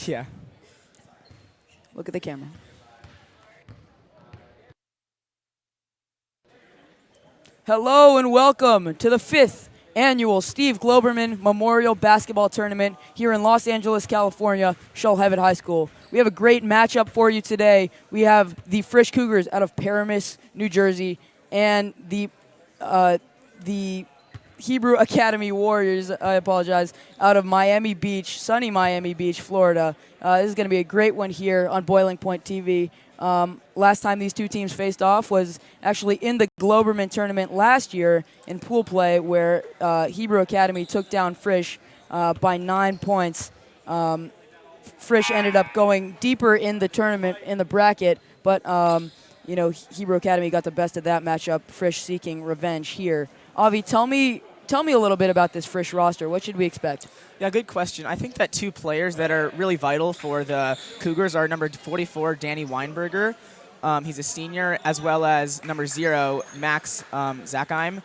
Yeah. Look at the camera. Hello and welcome to the 5th annual Steve Globerman Memorial Basketball Tournament here in Los Angeles, California, Shoalhaven High School. We have a great matchup for you today. We have the Frisch Cougars out of Paramus, New Jersey, and the Hebrew Academy Warriors, I apologize, out of Miami Beach, sunny Miami Beach, Florida. This is going to be a great one here on Boiling Point TV. Last time these two teams faced off was actually in the Globerman tournament last year in pool play, where Hebrew Academy took down Frisch by 9 points. Frisch ended up going deeper in the tournament in the bracket, but Hebrew Academy got the best of that matchup. Frisch seeking revenge here. Avi, tell me a little bit about this Frisch roster. What should we expect? Yeah, good question. I think that two players that are really vital for the Cougars are number 44, Danny Weinberger. He's a senior, as well as number 0, Max Zakheim.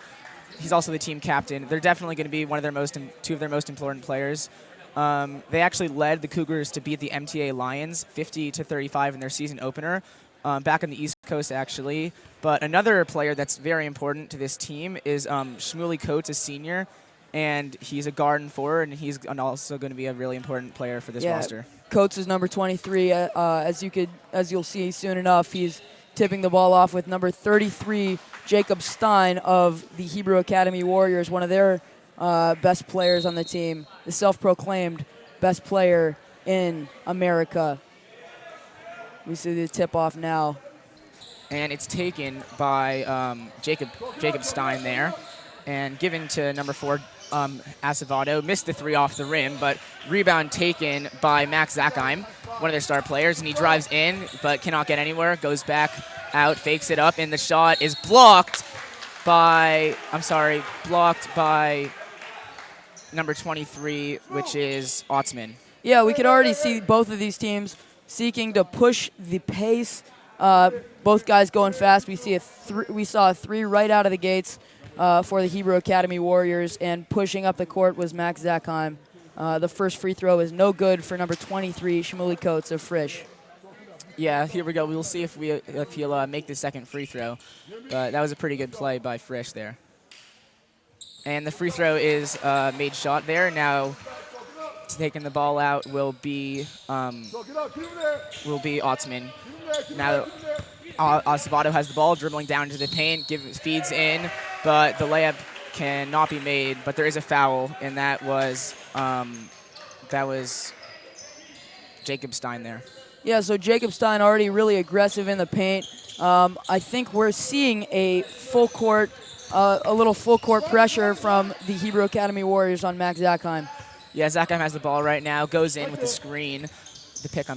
He's also the team captain. They're definitely going to be two of their most important players. They actually led the Cougars to beat the MTA Lions 50-35 in their season opener, back on the East Coast, actually. But another player that's very important to this team is Shmuley Coates, a senior, and he's a guard and forward, and he's also going to be a really important player for this roster. Coates is number 23. As you'll see soon enough, he's tipping the ball off with number 33, Jacob Stein of the Hebrew Academy Warriors, one of their best players on the team, the self-proclaimed best player in America. We see the tip-off now. And it's taken by Jacob Stein there and given to number 4, Acevedo. Missed the 3 off the rim, but rebound taken by Max Zakheim, one of their star players, and he drives in but cannot get anywhere, goes back out, fakes it up, and the shot is blocked by number 23, which is Otzman. Yeah, we could already see both of these teams seeking to push the pace. Both guys going fast. We saw a 3 right out of the gates for the Hebrew Academy Warriors, and pushing up the court was Max Zakheim. The first free throw is no good for number 23, Shmuley Coates of Frisch. Yeah, here we go. We'll see if he'll make the second free throw. But that was a pretty good play by Frisch there. And the free throw is made shot there. Now taking the ball out will be Otzman. Now Acevedo has the ball, dribbling down into the paint, feeds in, but the layup cannot be made. But there is a foul, and that was Jacob Stein there. Yeah, so Jacob Stein already really aggressive in the paint. I think we're seeing a little full court pressure from the Hebrew Academy Warriors on Max Zakheim. Yeah, Zakheim has the ball right now, goes in with the pick,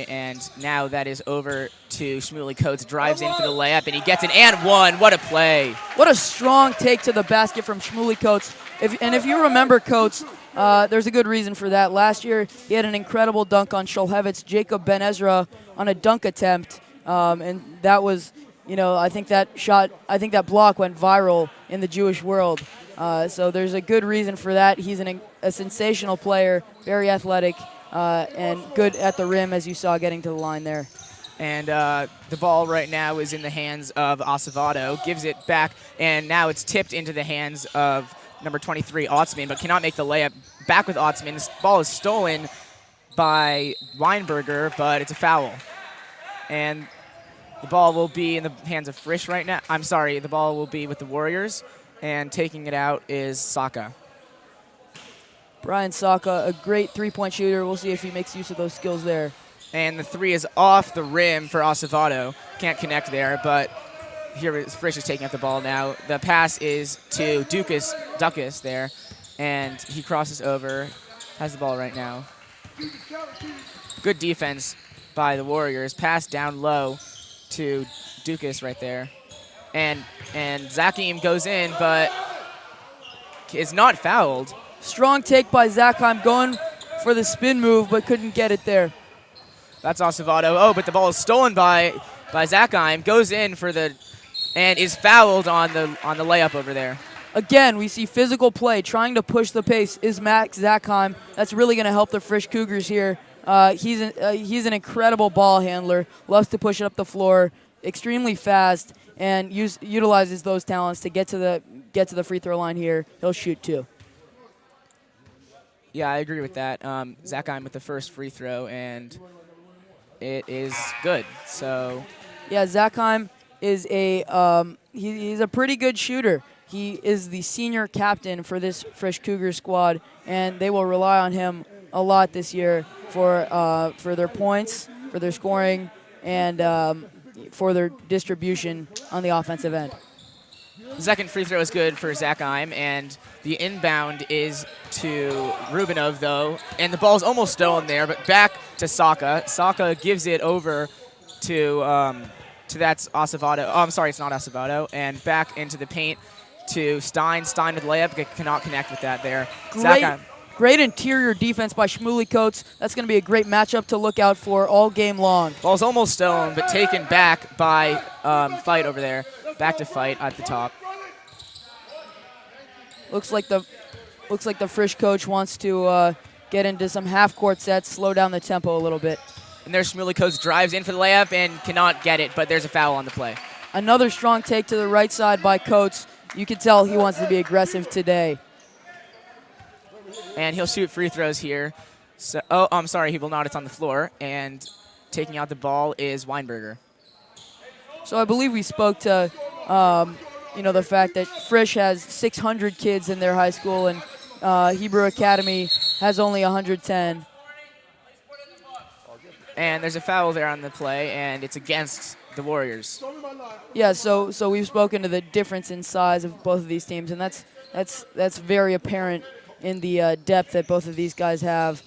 and now that is over to Shmuley Coates, drives in for the layup, and he gets an and one. What a play. What a strong take to the basket from Shmuley Coates. If you remember Coates, there's a good reason for that. Last year, he had an incredible dunk on Shoalhaven's Jacob Ben Ezra on a dunk attempt, and that was, I think that block went viral in the Jewish world. So there's a good reason for that. He's a sensational player, very athletic, and good at the rim, as you saw getting to the line there. And the ball right now is in the hands of Acevedo, gives it back, and now it's tipped into the hands of number 23, Otzman, but cannot make the layup. Back with Otzman. This ball is stolen by Weinberger, but it's a foul. And the ball will be in the hands of Frisch right now. I'm sorry, the ball will be with the Warriors, and taking it out is Saka. Brian Saka, a great three-point shooter. We'll see if he makes use of those skills there. And the 3 is off the rim for Acevedo. Can't connect there, but here Frisch is taking up the ball now. The pass is to Dukas there, and he crosses over, has the ball right now. Good defense by the Warriors. Pass down low to Dukas right there. And Zakheim goes in, but is not fouled. Strong take by Zakheim, going for the spin move, but couldn't get it there. That's Acevedo. Oh, but the ball is stolen by Zakheim. Goes in and is fouled on the layup over there. Again, we see physical play, trying to push the pace is Max Zakheim. That's really going to help the Frisch Cougars here He's an incredible ball handler. Loves to push it up the floor, extremely fast, and utilizes those talents to get to the free throw line here. He'll shoot 2. Yeah, I agree with that. Zachheim with the first free throw, and it is good. So yeah, Zachheim is he's a pretty good shooter. He is the senior captain for this Frisch Cougar squad, and they will rely on him a lot this year for their points, for their scoring, and for their distribution on the offensive end. the second free throw is good for Zachheim, and the inbound is to Rubinov, though, and the ball's almost stolen there, but back to Saka. Saka gives it over to that's Acevedo. Oh, I'm sorry, it's not Acevedo, and back into the paint to Stein. Stein with layup, cannot connect with that there. Great interior defense by Shmuley Coates. That's going to be a great matchup to look out for all game long. Ball's almost stolen, but taken back by Fight over there. Back to Fight at the top. Looks like the Frisch coach wants to get into some half-court sets, slow down the tempo a little bit. And there's Shmuley Coates drives in for the layup and cannot get it, but there's a foul on the play. Another strong take to the right side by Coates. You can tell he wants to be aggressive today. And he'll shoot free throws here. So, oh, I'm sorry, he will not. It's on the floor. And taking out the ball is Weinberger. So I believe we spoke to, the fact that Frisch has 600 kids in their high school, and Hebrew Academy has only 110. And there's a foul there on the play, and it's against the Warriors. Yeah, so we've spoken to the difference in size of both of these teams, and that's very apparent in the depth that both of these guys have.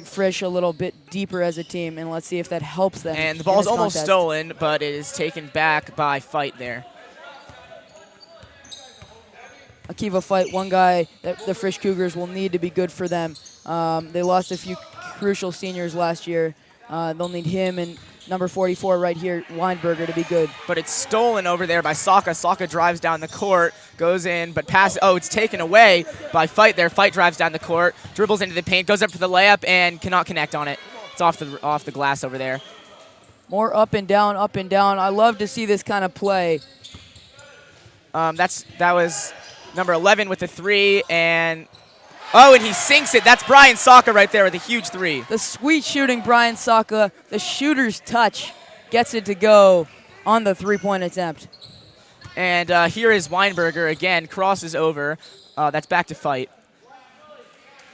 Frisch a little bit deeper as a team, and let's see if that helps them. And the ball's almost stolen, but it is taken back by Fight there. Akiva Fight, one guy that the Frisch Cougars will need to be good for them. They lost a few crucial seniors last year. They'll need him and number 44 right here, Weinberger, to be good. But it's stolen over there by Saka. Saka drives down the court, goes in, but it's taken away by Fight there. Fight drives down the court, dribbles into the paint, goes up for the layup, and cannot connect on it. It's off the glass over there. More up and down, up and down. I love to see this kind of play. That was number 11 with the 3, and and he sinks it. That's Brian Saka right there with a huge 3. The sweet shooting Brian Saka, the shooter's touch, gets it to go on the 3-point attempt. And here is Weinberger again, crosses over. That's back to Fight.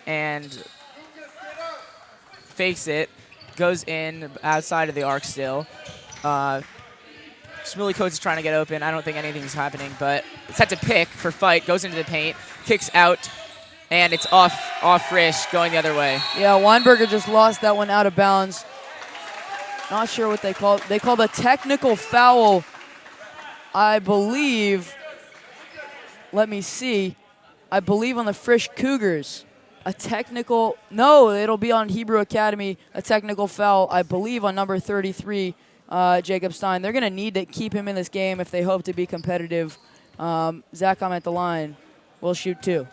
And fakes it, goes in outside of the arc still. Shmuley Coates is trying to get open. I don't think anything's happening, but it's set to pick for Fight, goes into the paint, kicks out, and it's off Frisch, going the other way. Yeah, Weinberger just lost that one out of bounds. Not sure what they call it. They called a technical foul, I believe. Let me see. I believe on the Frisch Cougars. No, it'll be on Hebrew Academy. A technical foul, I believe, on number 33, Jacob Stein. They're going to need to keep him in this game if they hope to be competitive. Zachheim at the line will shoot 2.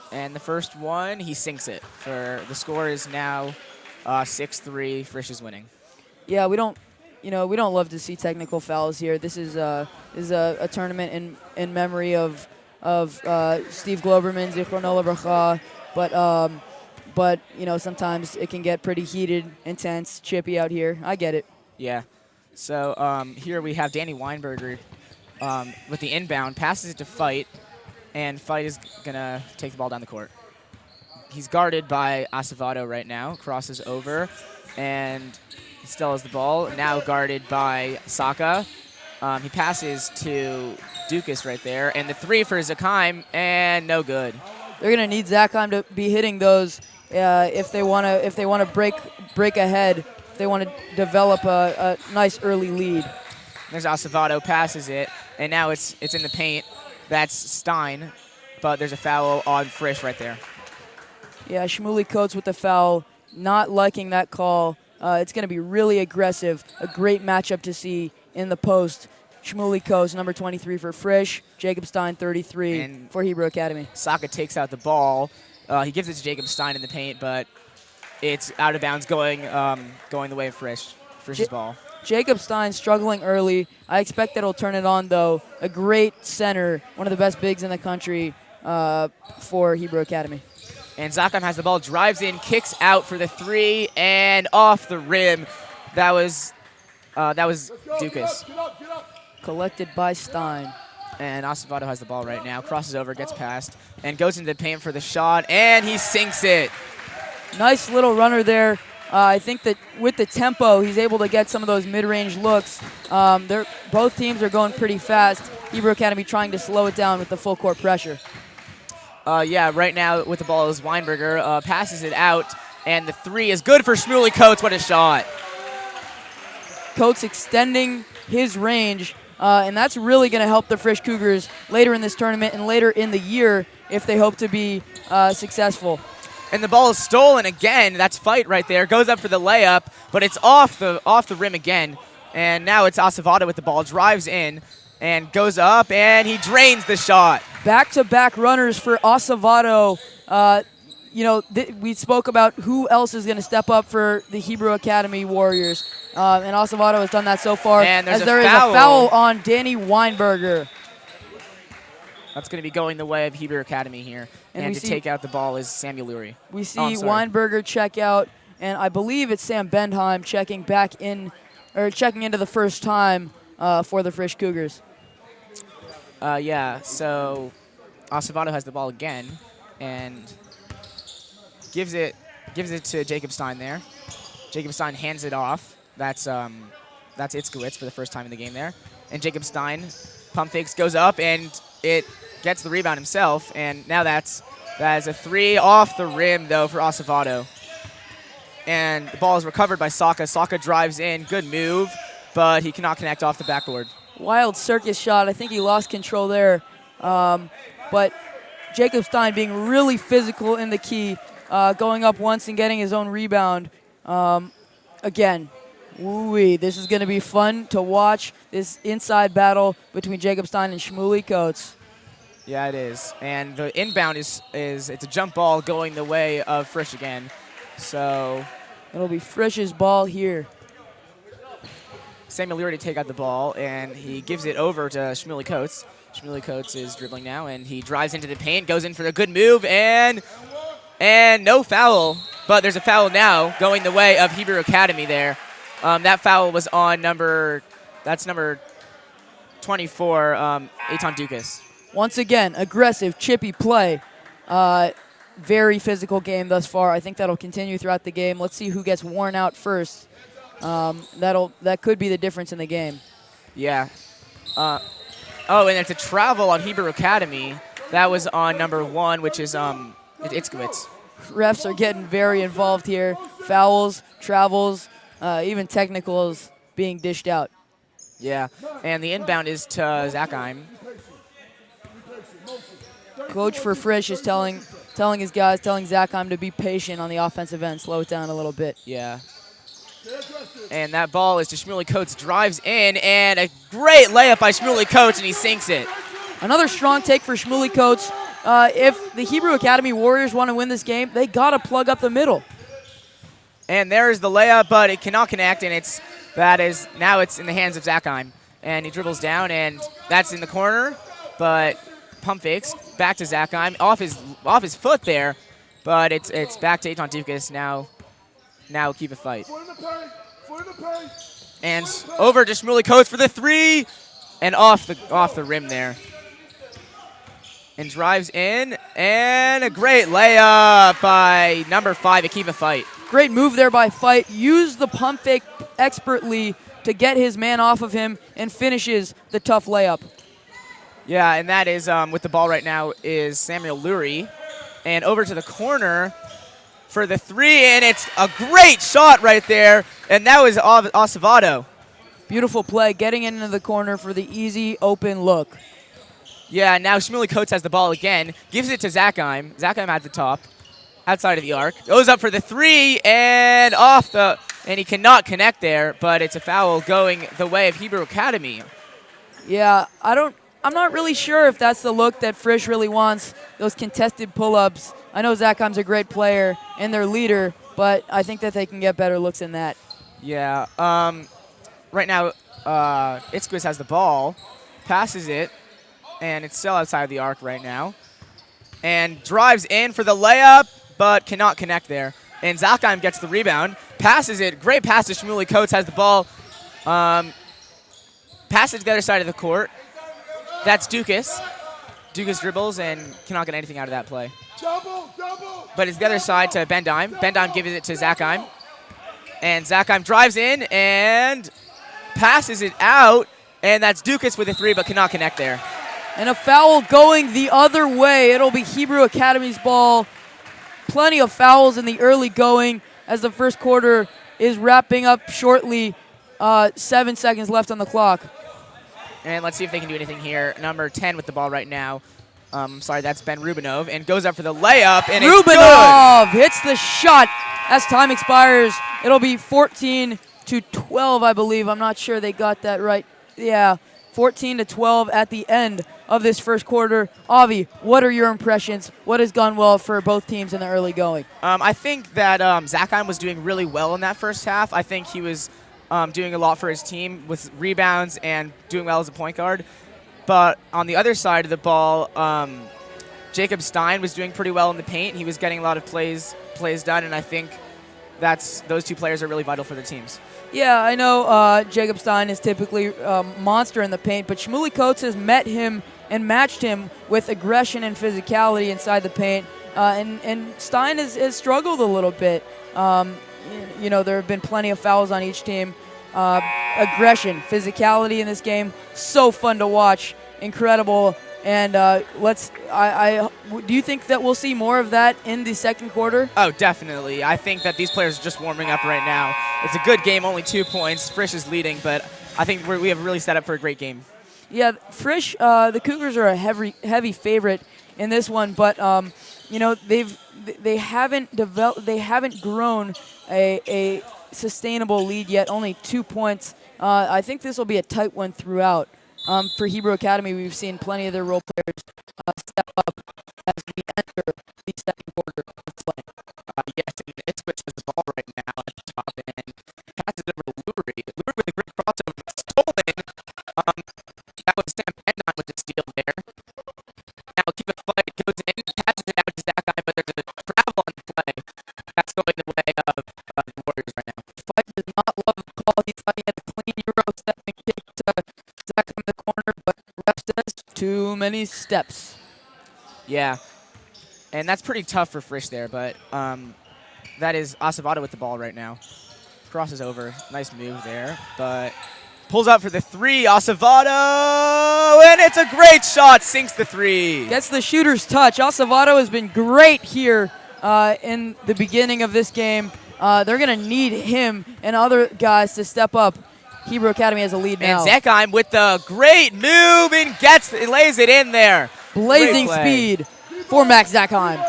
And the first one, he sinks it. The score is now 6-3. Frisch is winning. Yeah, we don't love to see technical fouls here. This is a tournament in memory of Steve Globerman, Zichrono Livracha. But sometimes it can get pretty heated, intense, chippy out here. I get it. Yeah. So here we have Danny Weinberger with the inbound, passes it to Fight. And Fight is going to take the ball down the court. He's guarded by Acevedo right now. Crosses over, and he still has the ball. Now guarded by Saka. He passes to Dukas right there. And the 3 for Zachheim, and no good. They're going to need Zachheim to be hitting those if they want to break ahead, if they want to develop a nice early lead. There's Acevedo, passes it, and now it's in the paint. That's Stein, but there's a foul on Frisch right there. Yeah, Shmuley Coates with the foul, not liking that call. It's going to be really aggressive, a great matchup to see in the post. Shmuley Coates, number 23 for Frisch, Jacob Stein, 33 for Hebrew Academy. Saka takes out the ball. He gives it to Jacob Stein in the paint, but it's out of bounds, going the way of Frisch. Frisch's ball. Jacob Stein struggling early. I expect that he'll turn it on, though. A great center, one of the best bigs in the country for Hebrew Academy. And Zakheim has the ball, drives in, kicks out for the 3, and off the rim. That was Dukas. Collected by Stein. And Acevedo has the ball right now, crosses over, gets past, and goes into the paint for the shot, and he sinks it. Nice little runner there. I think that with the tempo, he's able to get some of those mid-range looks. Both teams are going pretty fast. Hebrew Academy trying to slow it down with the full court pressure. Yeah, right now with the ball is Weinberger, passes it out, and the 3 is good for Shmuley Coates. What a shot. Coates extending his range, and that's really going to help the Frisch Cougars later in this tournament and later in the year if they hope to be successful. And the ball is stolen again. That's fight right there. Goes up for the layup, but it's off the rim again. And now it's Acevedo with the ball, drives in, and goes up, and he drains the shot. Back-to-back runners for Acevedo. We spoke about who else is going to step up for the Hebrew Academy Warriors. And Acevedo has done that so far. And there is a foul on Danny Weinberger. That's going to be going the way of Hebrew Academy here. And to take out the ball is Samuel Lurie. We see Weinberger check out, and I believe it's Sam Bendheim checking into the first time for the Frisch Cougars. Yeah, so Acevedo has the ball again and gives it to Jacob Stein there. Jacob Stein hands it off. That's Itzkowitz for the first time in the game there. And Jacob Stein pump fakes, goes up, and it gets the rebound himself. And now that is a 3 off the rim, though, for Acevedo. And the ball is recovered by Saka. Saka drives in. Good move, but he cannot connect off the backboard. Wild circus shot. I think he lost control there. But Jacob Stein being really physical in the key, going up once and getting his own rebound. Again, this is going to be fun to watch, this inside battle between Jacob Stein and Shmuley Coates. Yeah, it is. And the inbound it's a jump ball going the way of Frisch again. So it'll be Frisch's ball here. Samuel Lurie to take out the ball, and he gives it over to Shmuley Coates. Shmuley Coates is dribbling now, and he drives into the paint, goes in for the good move, and no foul. But there's a foul now going the way of Hebrew Academy there. That foul was on number 24, Eitan Dukas. Once again, aggressive, chippy play. Very physical game thus far. I think that'll continue throughout the game. Let's see who gets worn out first. That could be the difference in the game. Yeah. And it's a travel on Hebrew Academy. That was on number 1, which is Itzkowitz. Refs are getting very involved here. Fouls, travels, even technicals being dished out. Yeah, and the inbound is to Zakheim. Coach for Frisch is telling his guys, telling Zakheim to be patient on the offensive end, slow it down a little bit. Yeah. And that ball is to Shmuley Coates, drives in, and a great layup by Shmuley Coates, and he sinks it. Another strong take for Shmuley Coates. If the Hebrew Academy Warriors want to win this game, they got to plug up the middle. And there's the layup, but it cannot connect, and now it's in the hands of Zakheim. And he dribbles down, and that's in the corner, but pump fakes back to Zakheim off his foot there, but it's back to Eitan Dukas now. Now keep it fight. And over to Shmuley Coates for the 3, and off the rim there. And drives in, and a great layup by number 5, Akiva Fight. Great move there by Fight. Used the pump fake expertly to get his man off of him and finishes the tough layup. Yeah, and that is, with the ball right now, is Samuel Lurie. And over to the corner for the 3, and it's a great shot right there, and that was Acevedo. Beautiful play, getting into the corner for the easy open look. Yeah, now Shmuley Coates has the ball again, gives it to Zakheim. Zakheim at the top, outside of the arc. Goes up for the 3, and and he cannot connect there, but it's a foul going the way of Hebrew Academy. Yeah, I'm not really sure if that's the look that Frisch really wants, those contested pull-ups. I know Zakheim's a great player and their leader, but I think that they can get better looks than that. Yeah. Right now, Itzquist has the ball, passes it, and it's still outside the arc right now. And drives in for the layup, but cannot connect there. And Zakheim gets the rebound, passes it. Great pass to Shmuley Coates, has the ball. Passes to the other side of the court. That's Dukas. Dukas dribbles and cannot get anything out of that play. But it's the other side to Bendheim. Bendheim gives it to Zakheim. And Zakheim drives in and passes it out. And that's Dukas with a three, but cannot connect there. And a foul going the other way. It'll be Hebrew Academy's ball. Plenty of fouls in the early going as the first quarter is wrapping up shortly. 7 seconds left on the clock. And let's see if they can do anything here. Number 10 with the ball right now. Sorry, that's Ben Rubinov. And goes up for the layup, and it's good. Rubinov hits the shot as time expires. It'll be 14-12, I believe. I'm not sure they got that right. Yeah, 14-12 at the end of this first quarter. Avi, what are your impressions? What has gone well for both teams in the early going? I think that Zakheim was doing really well in that first half. I think he was doing a lot for his team with rebounds and doing well as a point guard. But on the other side of the ball, Jacob Stein was doing pretty well in the paint. He was getting a lot of plays done, and I think those two players are really vital for their teams. Yeah, I know Jacob Stein is typically a monster in the paint, but Shmuley Coates has met him and matched him with aggression and physicality inside the paint. And Stein has struggled a little bit. You know, there have been plenty of fouls on each team. Aggression, physicality in this game, so fun to watch, incredible. And do you think that we'll see more of that in the second quarter? Oh, definitely. I think that these players are just warming up right now. It's a good game, only 2 points. Frisch is leading, but I think we have really set up for a great game. Yeah, Frisch, the Cougars are a heavy favorite in this one, but you know, they haven't grown a sustainable lead yet. Only 2 points. I think this will be a tight one throughout. For Hebrew Academy, we've seen plenty of their role players step up as we enter the second quarter of play. Yes, and Itzquist has the ball right now at the top end. Passes it over to Lurie. Lurie with a great crossover, but stolen. That was Sam Bendheim with the steal there. Now keep it fight, goes in, passes it out to Zakheim, but there's a travel on the play. That's going the way of the Warriors right now. Fight does not love the call. He thought he had a clean Euro step and kick to Zakheim in the corner, but ref says too many steps. Yeah, and that's pretty tough for Frisch there, but that is Acevedo with the ball right now. Crosses over. Nice move there, but pulls out for the three. Acevedo, and it's a great shot. Sinks the three. Gets the shooter's touch. Acevedo has been great here in the beginning of this game. They're going to need him and other guys to step up. Hebrew Academy has a lead now. And Zakheim with the great move and lays it in there. Blazing speed for Max Zakheim.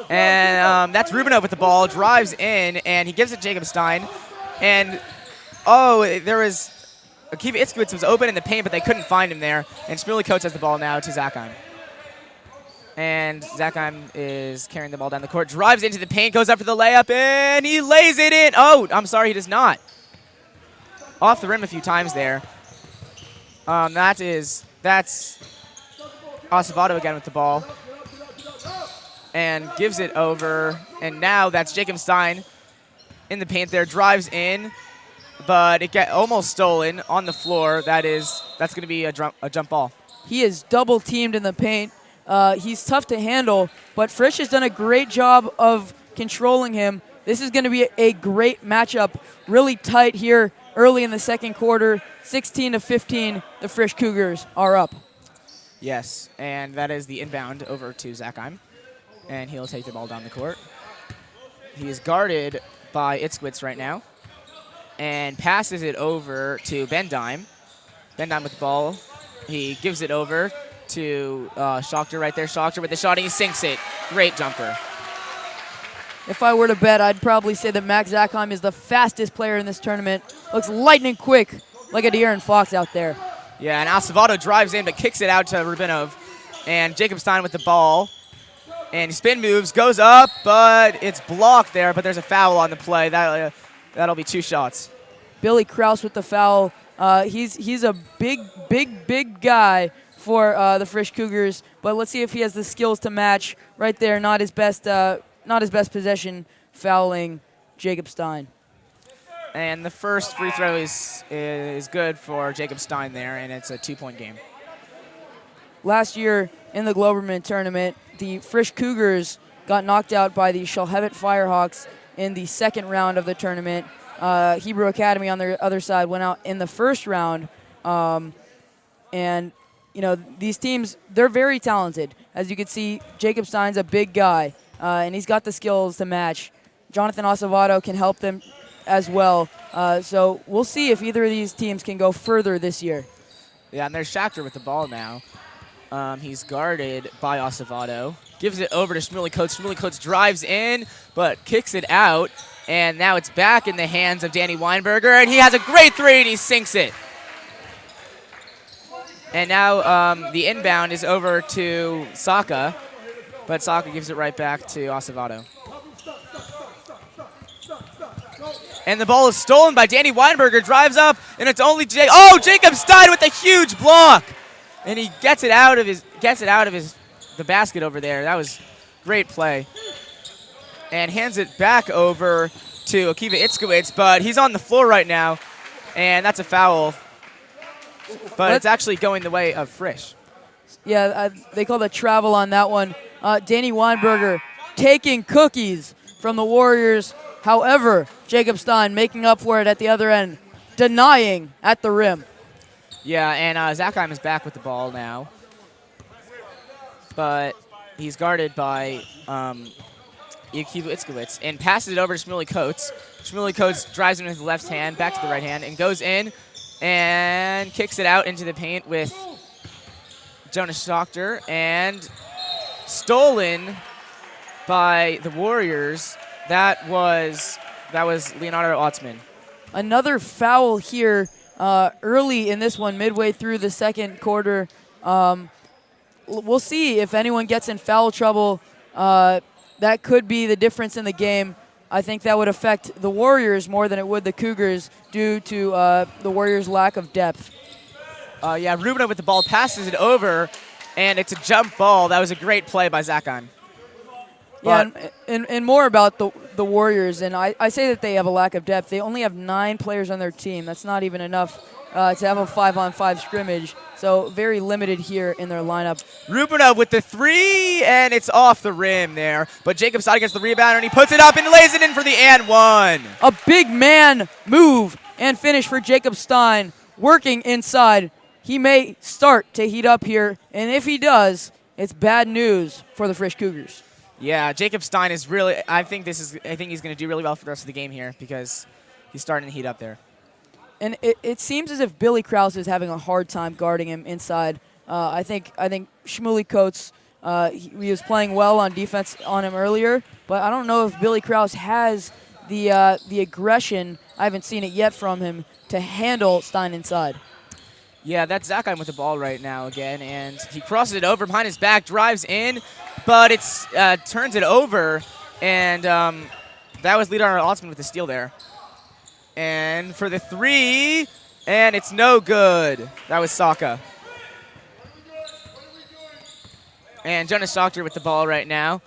And that's Rubinov with the ball, drives in, and he gives it to Jacob Stein. And, there was Akiva Itzquist was open in the paint, but they couldn't find him there. And Shmuley Coates has the ball now to Zakheim. And Zakheim is carrying the ball down the court, drives into the paint, goes up for the layup, and he lays it in. Oh, I'm sorry, he does not. Off the rim a few times there. That's Acevedo again with the ball. And gives it over. And now that's Jacob Stein in the paint there. Drives in. But it got almost stolen on the floor. That's going to be a jump ball. He is double teamed in the paint. He's tough to handle. But Frisch has done a great job of controlling him. This is going to be a great matchup. Really tight here early in the second quarter. 16-15, the Frisch Cougars are up. Yes, and that is the inbound over to Zakheim. And he'll take the ball down the court. He is guarded by Itzquist right now. And passes it over to Bendheim. Bendheim with the ball. He gives it over to Schachter right there. Schachter with the shot, and he sinks it. Great jumper. If I were to bet, I'd probably say that Max Zakheim is the fastest player in this tournament. Looks lightning quick, like a De'Aaron Fox out there. Yeah, and Acevedo drives in but kicks it out to Rubinov. And Jacob Stein with the ball. And he spin moves, goes up, but it's blocked there, but there's a foul on the play. That'll be 2 shots. Billy Krause with the foul. He's a big guy for the Frisch Cougars, but let's see if he has the skills to match right there. Not his best possession, fouling Jacob Stein. And the first free throw is good for Jacob Stein there, and it's a 2-point game. Last year in the Globerman tournament, the Frisch Cougars got knocked out by the Shalhevet Firehawks in the second round of the tournament. Hebrew Academy on the other side went out in the first round. And, you know, these teams, they're very talented. As you can see, Jacob Stein's a big guy, and he's got the skills to match. Jonathan Acevedo can help them as well. So we'll see if either of these teams can go further this year. Yeah, and there's Schachter with the ball now. He's guarded by Acevedo. Gives it over to Shmuley Coates. Shmuley Coates drives in, but kicks it out. And now it's back in the hands of Danny Weinberger, and he has a great 3, and he sinks it. And now the inbound is over to Saka, but Saka gives it right back to Acevedo. And the ball is stolen by Danny Weinberger, drives up, and it's only Jacob Stein with a huge block. And he gets it out of the basket over there. That was great play. And hands it back over to Akiva Itzkowitz, but he's on the floor right now, and that's a foul. But it's actually going the way of Frisch. Yeah, they call the travel on that one. Danny Weinberger taking cookies from the Warriors. However, Jacob Stein making up for it at the other end, denying at the rim. Yeah, and Zakheim is back with the ball now. But he's guarded by Akiva Itzkowitz and passes it over to Shmuley Coates. Shmuley Coates drives in with the left hand, back to the right hand, and goes in and kicks it out into the paint with Jonas Schachter, and stolen by the Warriors. That was Leonardo Otzman. Another foul here early in this one, midway through the second quarter. We'll see if anyone gets in foul trouble. That could be the difference in the game. I think that would affect the Warriors more than it would the Cougars due to the Warriors' lack of depth. Yeah, Rubinov with the ball passes it over, and it's a jump ball. That was a great play by Zakheim. Yeah, and more about the Warriors, and I say that they have a lack of depth. They only have 9 players on their team. That's not even enough to have a 5-on-5 scrimmage, so very limited here in their lineup. Rubinov with the 3, and it's off the rim there. But Jacob Stein gets the rebound, and he puts it up and lays it in for the and 1. A big man move and finish for Jacob Stein, working inside. He may start to heat up here, and if he does, it's bad news for the Frisch Cougars. Yeah, Jacob Stein is really. I think he's going to do really well for the rest of the game here because he's starting to heat up there. And it seems as if Billy Krause is having a hard time guarding him inside. I think Shmuley Coates, he was playing well on defense on him earlier, but I don't know if Billy Krause has the aggression. I haven't seen it yet from him to handle Stein inside. Yeah, that's Zakheim with the ball right now again, and he crosses it over behind his back, drives in, but it's turns it over, and that was Leonardo Otzman with the steal there. And for the 3, and it's no good. That was Saka. And Jonas Schachter with the ball right now,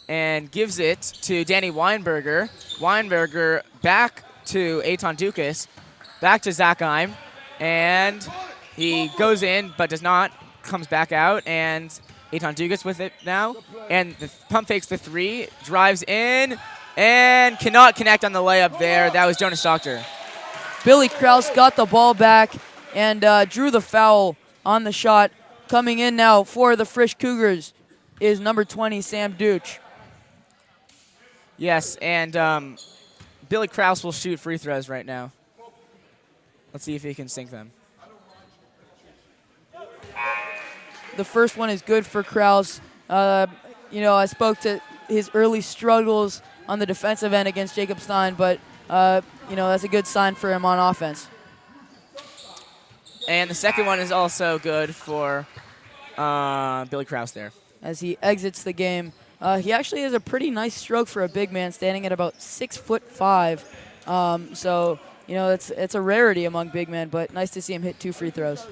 and gives it to Danny Weinberger. Weinberger back to Eitan Dukas, back to Zakheim, and he goes in but does not, comes back out, and Eitan Dukas with it now, and the pump fakes the 3, drives in, and cannot connect on the layup there. That was Jonas Schachter. Billy Krause got the ball back and drew the foul on the shot. Coming in now for the Frisch Cougars is number 20, Sam Dooch. Yes, and Billy Krause will shoot free throws right now. Let's see if he can sink them. The first one is good for Krause. I spoke to his early struggles on the defensive end against Jacob Stein, but that's a good sign for him on offense. And the second one is also good for Billy Krause there. As he exits the game. He actually has a pretty nice stroke for a big man, standing at about 6'5". So, it's a rarity among big men, but nice to see him hit 2 free throws.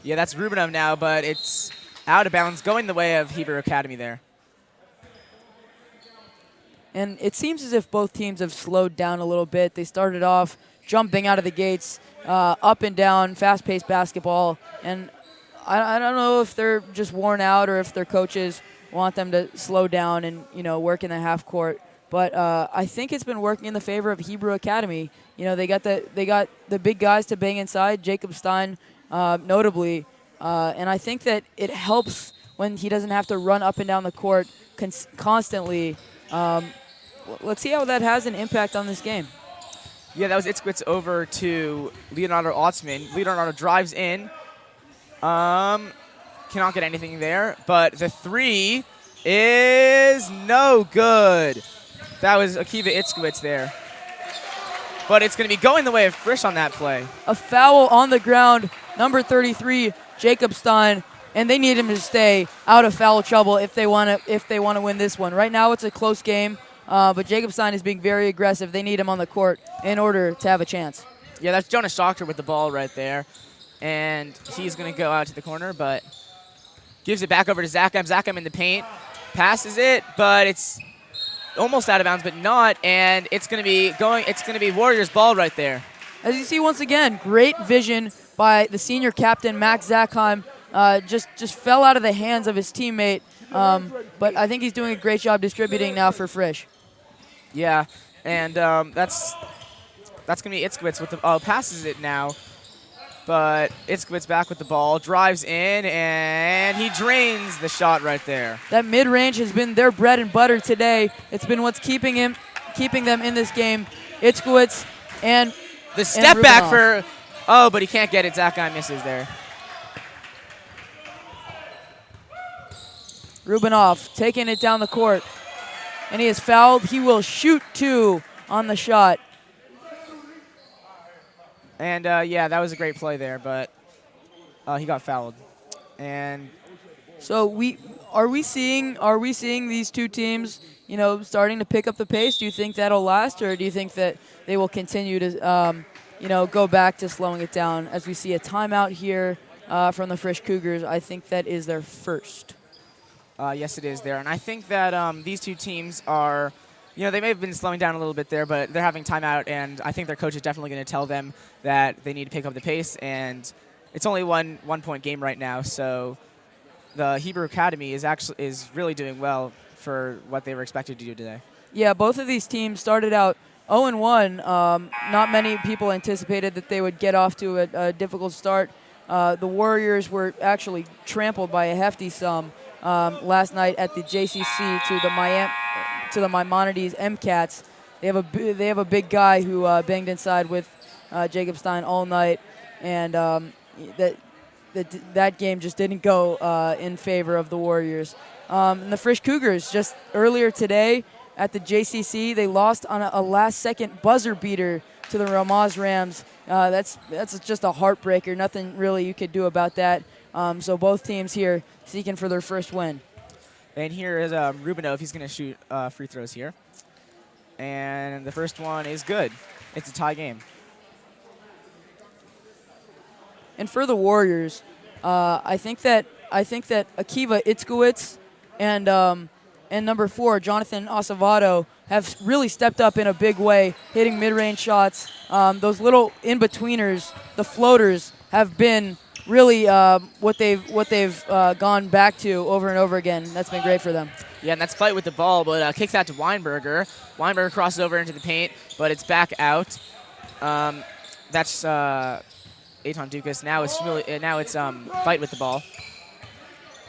Yeah, that's Rubinov now, but it's out of bounds, going the way of Hebrew Academy there. And it seems as if both teams have slowed down a little bit. They started off jumping out of the gates, up and down, fast-paced basketball. And I don't know if they're just worn out or if their coaches want them to slow down and, work in the half court. But I think it's been working in the favor of Hebrew Academy. They got the big guys to bang inside, Jacob Stein notably. And I think that it helps when he doesn't have to run up and down the court constantly. Let's see how that has an impact on this game. Yeah, that was Itzkwitz over to Leonardo Otzman. Leonardo drives in. Cannot get anything there, but the 3 is no good. That was Akiva Itzkwitz there. But it's going to be going the way of Frisch on that play. A foul on the ground, number 33, Jacob Stein, and they need him to stay out of foul trouble if they want to win this one. Right now it's a close game, but Jacob Stein is being very aggressive. They need him on the court in order to have a chance. Yeah, that's Jonas Schochter with the ball right there. And he's going to go out to the corner, but gives it back over to Zakheim. Zakheim in the paint, passes it, but it's almost out of bounds, but not. And it's going to be Warriors ball right there. As you see, once again, great vision by the senior captain, Max Zakheim. Just fell out of the hands of his teammate, but I think he's doing a great job distributing now for Frisch. Yeah, and that's going to be Itzkwitz with the passes it now. But Itzkwitz back with the ball, drives in, and he drains the shot right there. That mid-range has been their bread and butter today. It's been what's keeping them in this game. Itzkwitz and the step and back for, but he can't get it. Zakheim misses there. Rubinov taking it down the court, and he is fouled. He will shoot 2 on the shot. And yeah, that was a great play there, but he got fouled. And so are we seeing these two teams, starting to pick up the pace? Do you think that'll last, or do you think that they will continue to, go back to slowing it down? As we see a timeout here from the Frisch Cougars, I think that is their first. Yes, it is there, and I think that these two teams are. They may have been slowing down a little bit there, but they're having timeout, and I think their coach is definitely going to tell them that they need to pick up the pace. And it's only one-point game right now, so the Hebrew Academy is really doing well for what they were expected to do today. Yeah, both of these teams started out 0-1. Not many people anticipated that they would get off to a difficult start. The Warriors were actually trampled by a hefty sum last night at the JCC to the Maimonides MCats. They have a big guy who banged inside with Jacob Stein all night, and that game just didn't go in favor of the Warriors. And the Frisch Cougars just earlier today at the JCC, they lost on a last-second buzzer beater to the Ramaz Rams. That's just a heartbreaker. Nothing really you could do about that. So both teams here seeking for their first win. And here is Rubinov. He's going to shoot free throws here. And the first one is good. It's a tie game. And for the Warriors, I think that Akiva Itzkwitz and number 4, Jonathan Acevedo, have really stepped up in a big way, hitting mid-range shots. Those little in-betweeners, the floaters, have been really what they've gone back to over and over again. That's been great for them. Yeah, and that's Fight with the ball, but kicks out to Weinberger. Weinberger crosses over into the paint, but it's back out. That's Eitan Dukas. Now it's Fight with the ball.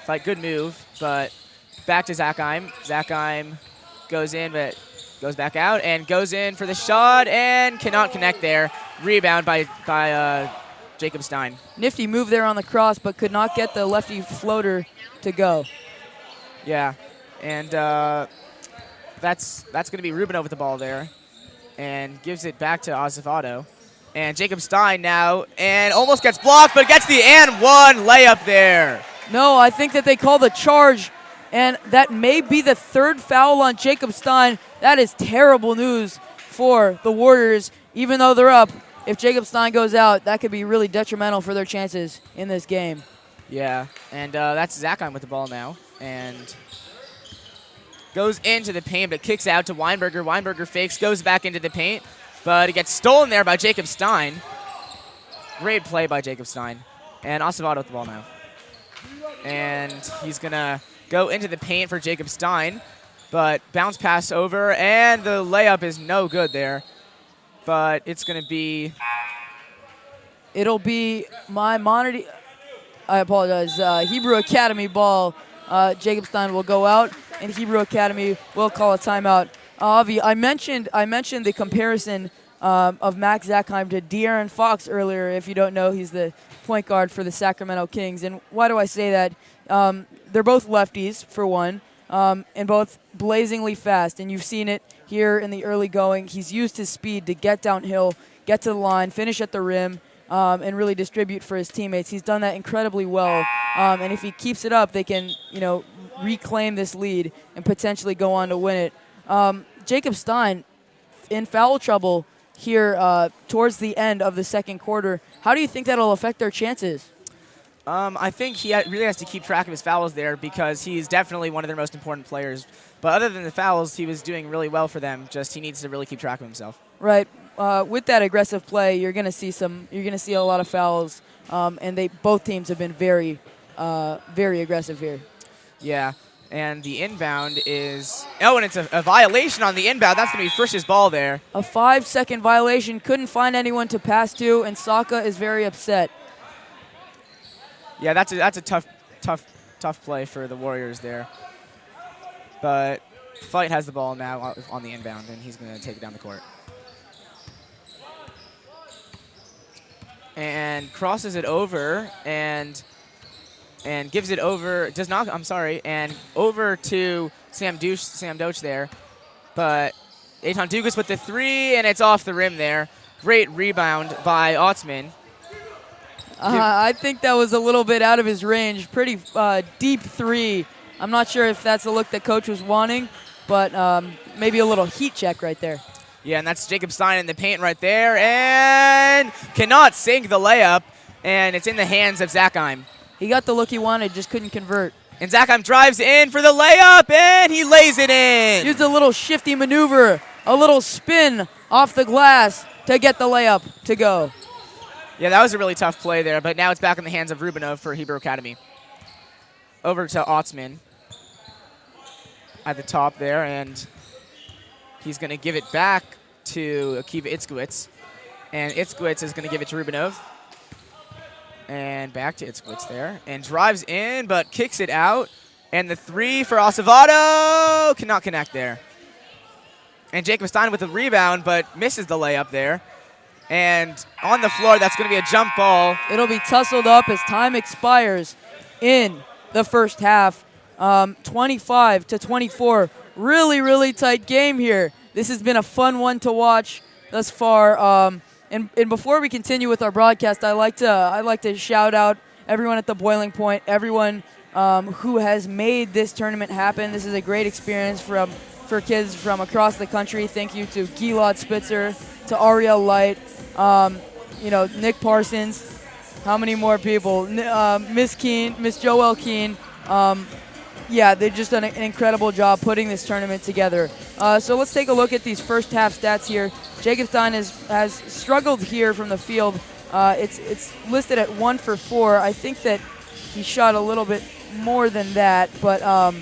Fight, good move, but back to Zakheim. Zakheim goes in, but goes back out and goes in for the shot and cannot connect there. Rebound by Jacob Stein. Nifty move there on the cross, but could not get the lefty floater to go. Yeah, and that's going to be Rubinov with the ball there, and gives it back to Acevedo. And Jacob Stein now, and almost gets blocked, but gets the and one layup there. No, I think that they call the charge, And that may be the third foul on Jacob Stein. That is terrible news for the Warriors. Even though they're up, if Jacob Stein goes out, that could be really detrimental for their chances in this game. Yeah, and that's Zakheim with the ball now. And goes into the paint, but kicks out to Weinberger. Weinberger fakes, goes back into the paint, but it gets stolen there by Jacob Stein. Great play by Jacob Stein. And Acevedo with the ball now. And he's going to go into the paint for Jacob Stein, but bounce pass over, and the layup is no good there. But it's going to be... It'll be my monitor. I apologize. Hebrew Academy ball. Jacob Stein will go out, and Hebrew Academy will call a timeout. Avi, I mentioned the comparison of Max Zakheim to De'Aaron Fox earlier. If you don't know, he's the point guard for the Sacramento Kings. And why do I say that? They're both lefties, for one, and both blazingly fast. And you've seen it here in the early going. He's used his speed to get downhill, get to the line, finish at the rim, and really distribute for his teammates. He's done that incredibly well. And if he keeps it up, they can, reclaim this lead and potentially go on to win it. Jacob Stein in foul trouble here towards the end of the second quarter. How do you think that'll affect their chances? I think he really has to keep track of his fouls there because he's definitely one of their most important players. But other than the fouls, he was doing really well for them. Just he needs to really keep track of himself. Right. With that aggressive play, you're going to see a lot of fouls, and both teams have been very, very aggressive here. Yeah. And the inbound is... Oh, and it's a violation on the inbound. That's going to be Frisch's ball there. A 5-second violation. Couldn't find anyone to pass to, and Saka is very upset. Yeah, that's a tough play for the Warriors there. But Fight has the ball now on the inbound, and he's going to take it down the court. And crosses it over and gives it over. Does not. I'm sorry. And over to Sam Doach there, but Eitan Dugas with the three, and it's off the rim there. Great rebound by Otzman. I think that was a little bit out of his range. Pretty deep three. I'm not sure if that's the look that coach was wanting, but maybe a little heat check right there. Yeah, and that's Jacob Stein in the paint right there, and cannot sink the layup, and it's in the hands of Zakheim. He got the look he wanted, just couldn't convert. And Zakheim drives in for the layup, and he lays it in. Used a little shifty maneuver, a little spin off the glass to get the layup to go. Yeah, that was a really tough play there, but now it's back in the hands of Rubinov for Hebrew Academy. Over to Otzman at the top there, and he's going to give it back to Akiva Itzkowitz. And Itzkowitz is going to give it to Rubinov. And back to Itzkowitz there. And drives in, but kicks it out. And the three for Acevedo cannot connect there. And Jacob Stein with the rebound, but misses the layup there. And on the floor, that's going to be a jump ball. It'll be tussled up as time expires in the first half. 25-24. Really, really tight game here. This has been a fun one to watch thus far. And before we continue with our broadcast, I'd like to shout out everyone at the Boiling Point, everyone who has made this tournament happen. This is a great experience for kids from across the country. Thank you to Gilad Spitzer, to Ariel Light, Nick Parsons. How many more people? Miss Joelle Keene. Yeah, they've just done an incredible job putting this tournament together. So let's take a look at these first half stats here. Jacob Stein has struggled here from the field. It's listed at 1 for 4. I think that he shot a little bit more than that, but I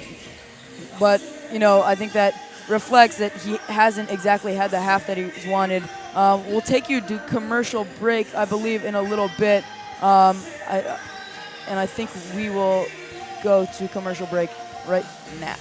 think that reflects that he hasn't exactly had the half that he wanted. We'll take you to commercial break, I believe, in a little bit, and I think we will go to commercial break right now.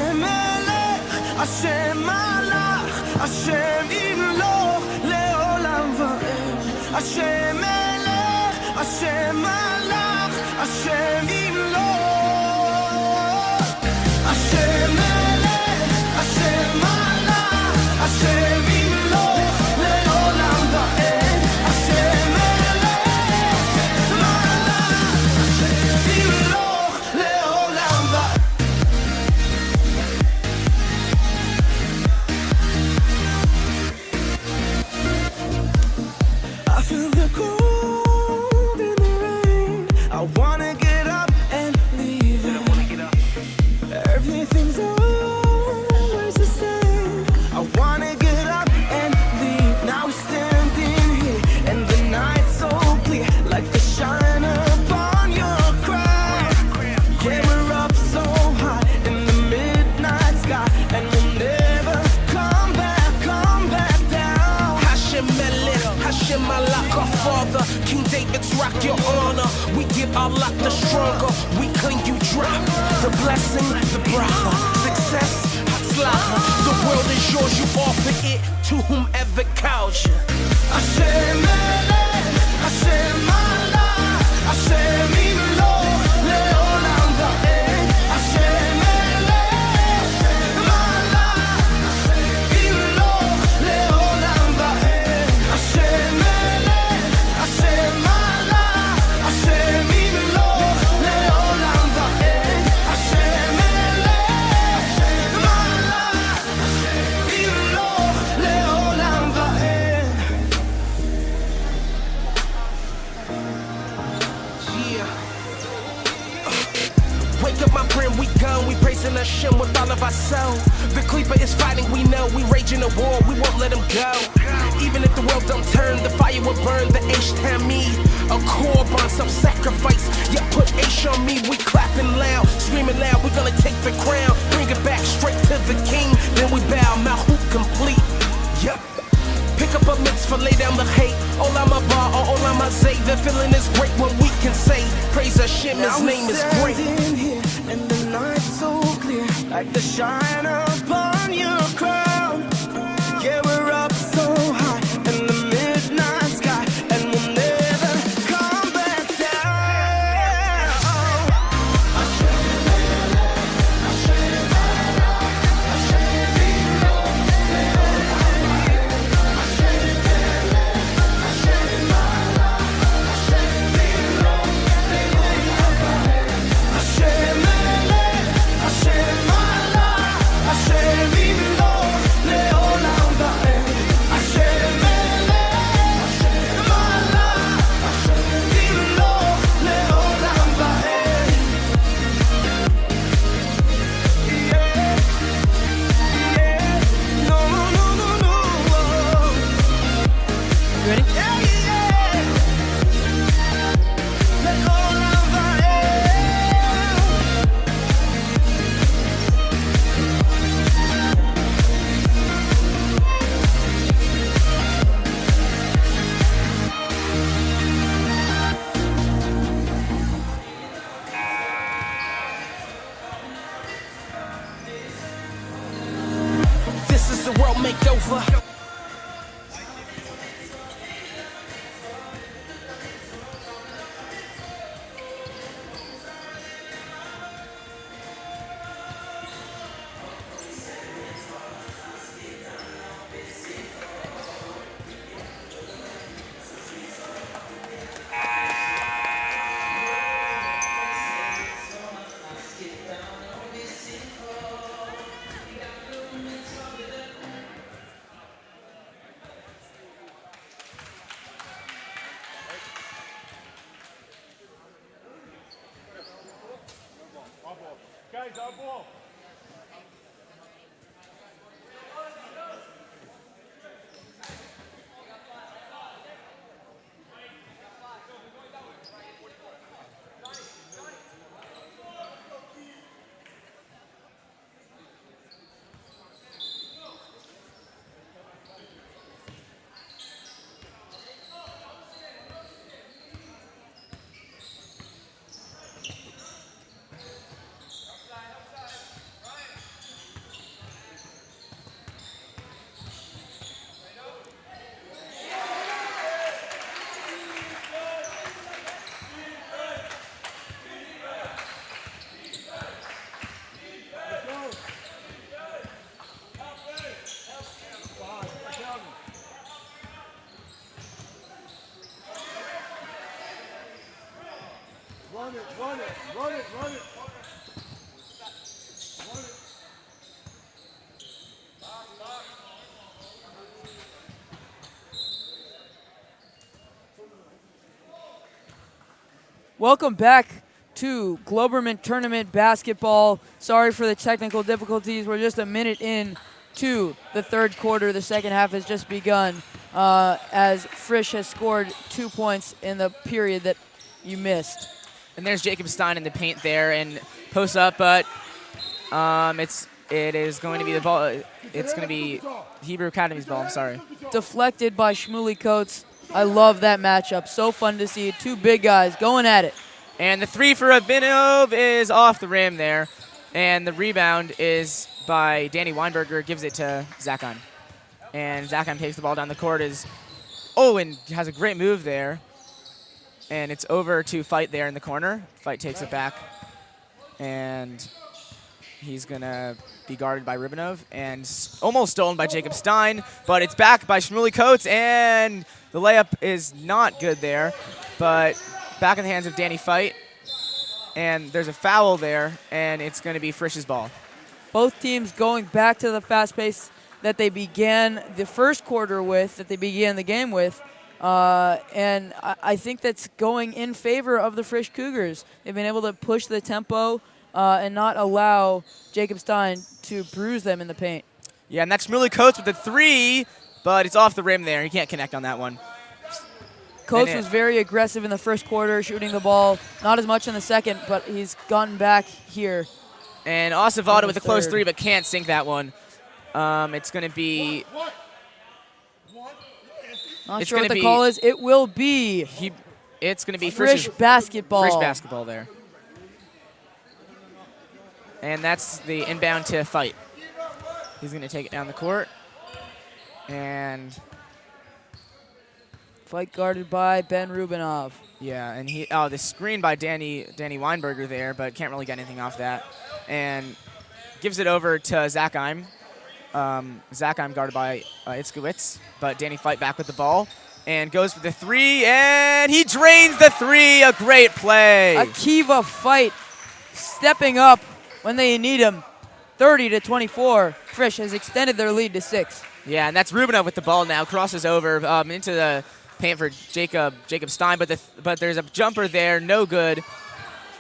השם מלך, השם מלך, השם ימלוך לעולם ועד. השם מלך, השם מלך, השם ימלוך. השם מלך, השם מלך, השם ימלוך לעולם ועד. השם מלך, מלך, השם ימלוך לעולם ועד. I feel the cold in the rain. I wanna get up and leave. Everything's always the same. I wanna get up and leave. Now we're standing here and the night's so clear, like the shine upon your crown. Yeah, we're up so high in the midnight sky, and we'll never come back down. Hashem Melech, Hashem Malach, our Father, King David's rock, your honor. We give Allah the stronger, we clean you drop. The blessing, the bracha, success, hatzlacha. The world is yours, you offer it to whomever calls you. Hashem Melech, Hashem Malach, Hashem Yimloch le'olam va'ed. Hashem Melech, Malach, Yimloch le'olam va'ed. Hashem Melech, Hashem Malach, Hashem Yimloch le'olam va'ed. Hashem Melech, Malach, Yimloch le'olam va'ed. Yeah. Wake up, my friend, we gone. We praising Hashem with all of our soul. The Kleeper is fighting, we know. We raging a war, we won't let him go. Even if the world don't turn, the fire will burn. The H Tamid, a korban, some sacrifice. Yeah, put H on me, we clapping loud, screaming loud. We're gonna take the crown, bring it back straight to the king. Then we bow, Malchut complete. Yep. Pick up a mitzvah, lay down the hate. Olam haba, or olam hazeh. The feeling is great when we can say, praise Hashem, His name is great. Standing here and the night's so clear, like the shine upon your crown. Yeah, we're up so high in the midnight sky, and we'll never come back down. Hashem Melech, Hashem Malach, Hashem Yimloch le'olam va'ed. Hashem Melech, Malach, Yimloch le'olam va'ed. Yeah, yeah, no, no, no, no, no. You ready? Yeah, yeah, le'olam va'ed. This is the world makeover. Guys, our ball. Welcome back to Globerman Tournament Basketball. Sorry for the technical difficulties. We're just a minute in to the third quarter. The second half has just begun as Frisch has scored 2 points in the period that you missed. And there's Jacob Stein in the paint there and posts up, but it is going to be the ball. It's going to be Hebrew Academy's ball. I'm sorry. Deflected by Shmuley Coates. I love that matchup. So fun to see. Two big guys going at it. And the three for Abinov is off the rim there. And the rebound is by Danny Weinberger, gives it to Zakheim. And Zakheim takes the ball down the court. And has a great move there. And it's over to Fight there in the corner. Fight takes it back. And he's going to be guarded by Rubinov and almost stolen by Jacob Stein. But it's back by Shmuley Coates, and the layup is not good there. But back in the hands of Danny Fight. And there's a foul there, and it's going to be Frisch's ball. Both teams going back to the fast pace that they began the first quarter with, that they began the game with. And I think that's going in favor of the Frisch Cougars. They've been able to push the tempo and not allow Jacob Stein to bruise them in the paint. Yeah, and that's Shmuley Coates with the three, but it's off the rim there. He can't connect on that one. Coates was very aggressive in the first quarter, shooting the ball. Not as much in the second, but he's gotten back here. And Acevedo with a close three, but can't sink that one. It's going to be... Not sure what the call is. It will be. It's going to be Frisch basketball. Frisch basketball there. And that's the inbound to Fight. He's going to take it down the court. And Fight guarded by Ben Rubinov. yeah, and the screen by Danny Weinberger there, but can't really get anything off that. And gives it over to Zakheim. Zakheim guarded by Itzkowitz, but Danny Fight back with the ball and goes for the three, and he drains the three. A great play. Akiva Fight stepping up when they need him. 30-24. Frisch has extended their lead to 6. Yeah, and that's Rubinov with the ball now. Crosses over into the paint for Jacob Stein, but there's a jumper there, no good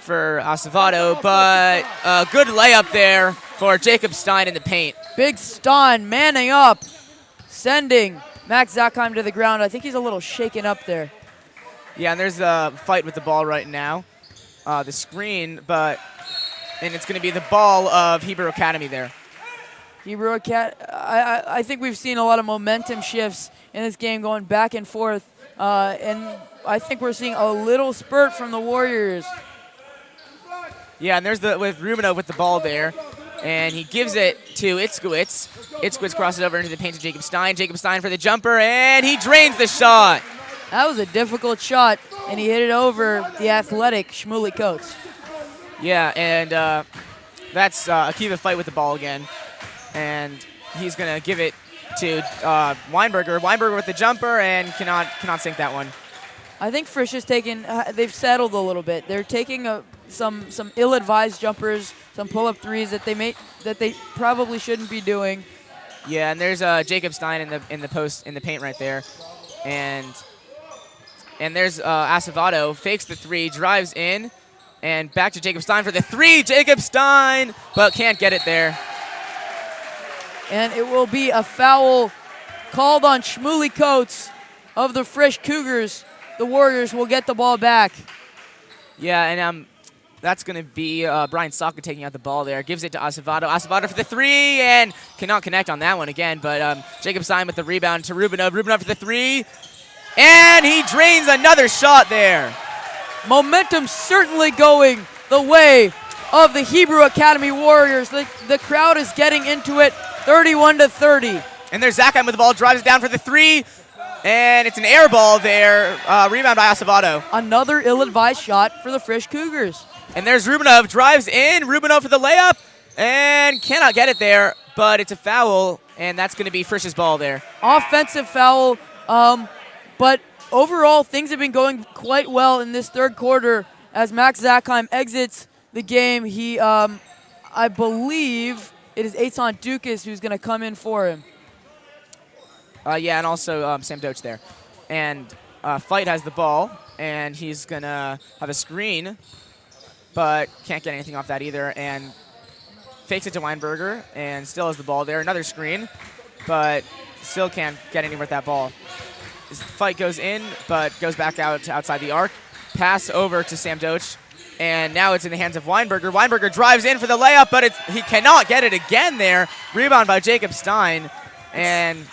for Acevedo, but a good layup there for Jacob Stein in the paint. Big Stein manning up, sending Max Zakheim to the ground. I think he's a little shaken up there. Yeah, and there's a Fight with the ball right now. The screen, and it's going to be the ball of Hebrew Academy there. Hebrew Academy, I think we've seen a lot of momentum shifts in this game going back and forth, and I think we're seeing a little spurt from the Warriors. Yeah, and there's with Rubinov with the ball there, and he gives it to Itzkowitz. Itzkowitz crosses over into the paint to Jacob Stein. Jacob Stein for the jumper, and he drains the shot. That was a difficult shot, and he hit it over the athletic Shmuley Coates. Yeah, and that's Akiva Fight with the ball again, and he's going to give it to Weinberger. Weinberger with the jumper, and cannot sink that one. I think Frisch is they've settled a little bit. They're taking some ill-advised jumpers, some pull-up threes that they probably shouldn't be doing. Yeah, and there's Jacob Stein in the paint right there, and there's Acevedo fakes the three, drives in, and back to Jacob Stein for the three. Jacob Stein, but can't get it there. And it will be a foul called on Shmuley Coates of the Frisch Cougars. The Warriors will get the ball back. Yeah, and that's going to be Brian Saka taking out the ball there. Gives it to Acevedo. Acevedo for the three, and cannot connect on that one again. But Jacob Stein with the rebound to Rubinov. Rubinov for the three, and he drains another shot there. Momentum certainly going the way of the Hebrew Academy Warriors. The crowd is getting into it, 31-30. And there's Zakheim with the ball, drives it down for the three, and it's an air ball there. Rebound by Acevedo. Another ill-advised shot for the Frisch Cougars. And there's Rubinov, drives in. Rubinov for the layup, and cannot get it there, but it's a foul, and that's going to be Frisch's ball there. Offensive foul, but overall things have been going quite well in this third quarter as Max Zakheim exits the game. He, I believe it is Eitan Dukas who's going to come in for him. Yeah, and also Sam Doach there. And Fight has the ball. and he's going to have a screen, but can't get anything off that either, and fakes it to Weinberger, and still has the ball there. Another screen, but still can't get anywhere with that ball. His fight goes in, but goes back out to outside the arc. Pass over to Sam Doach, and now it's in the hands of Weinberger. Weinberger drives in for the layup, but he cannot get it again there. Rebound by Jacob Stein, and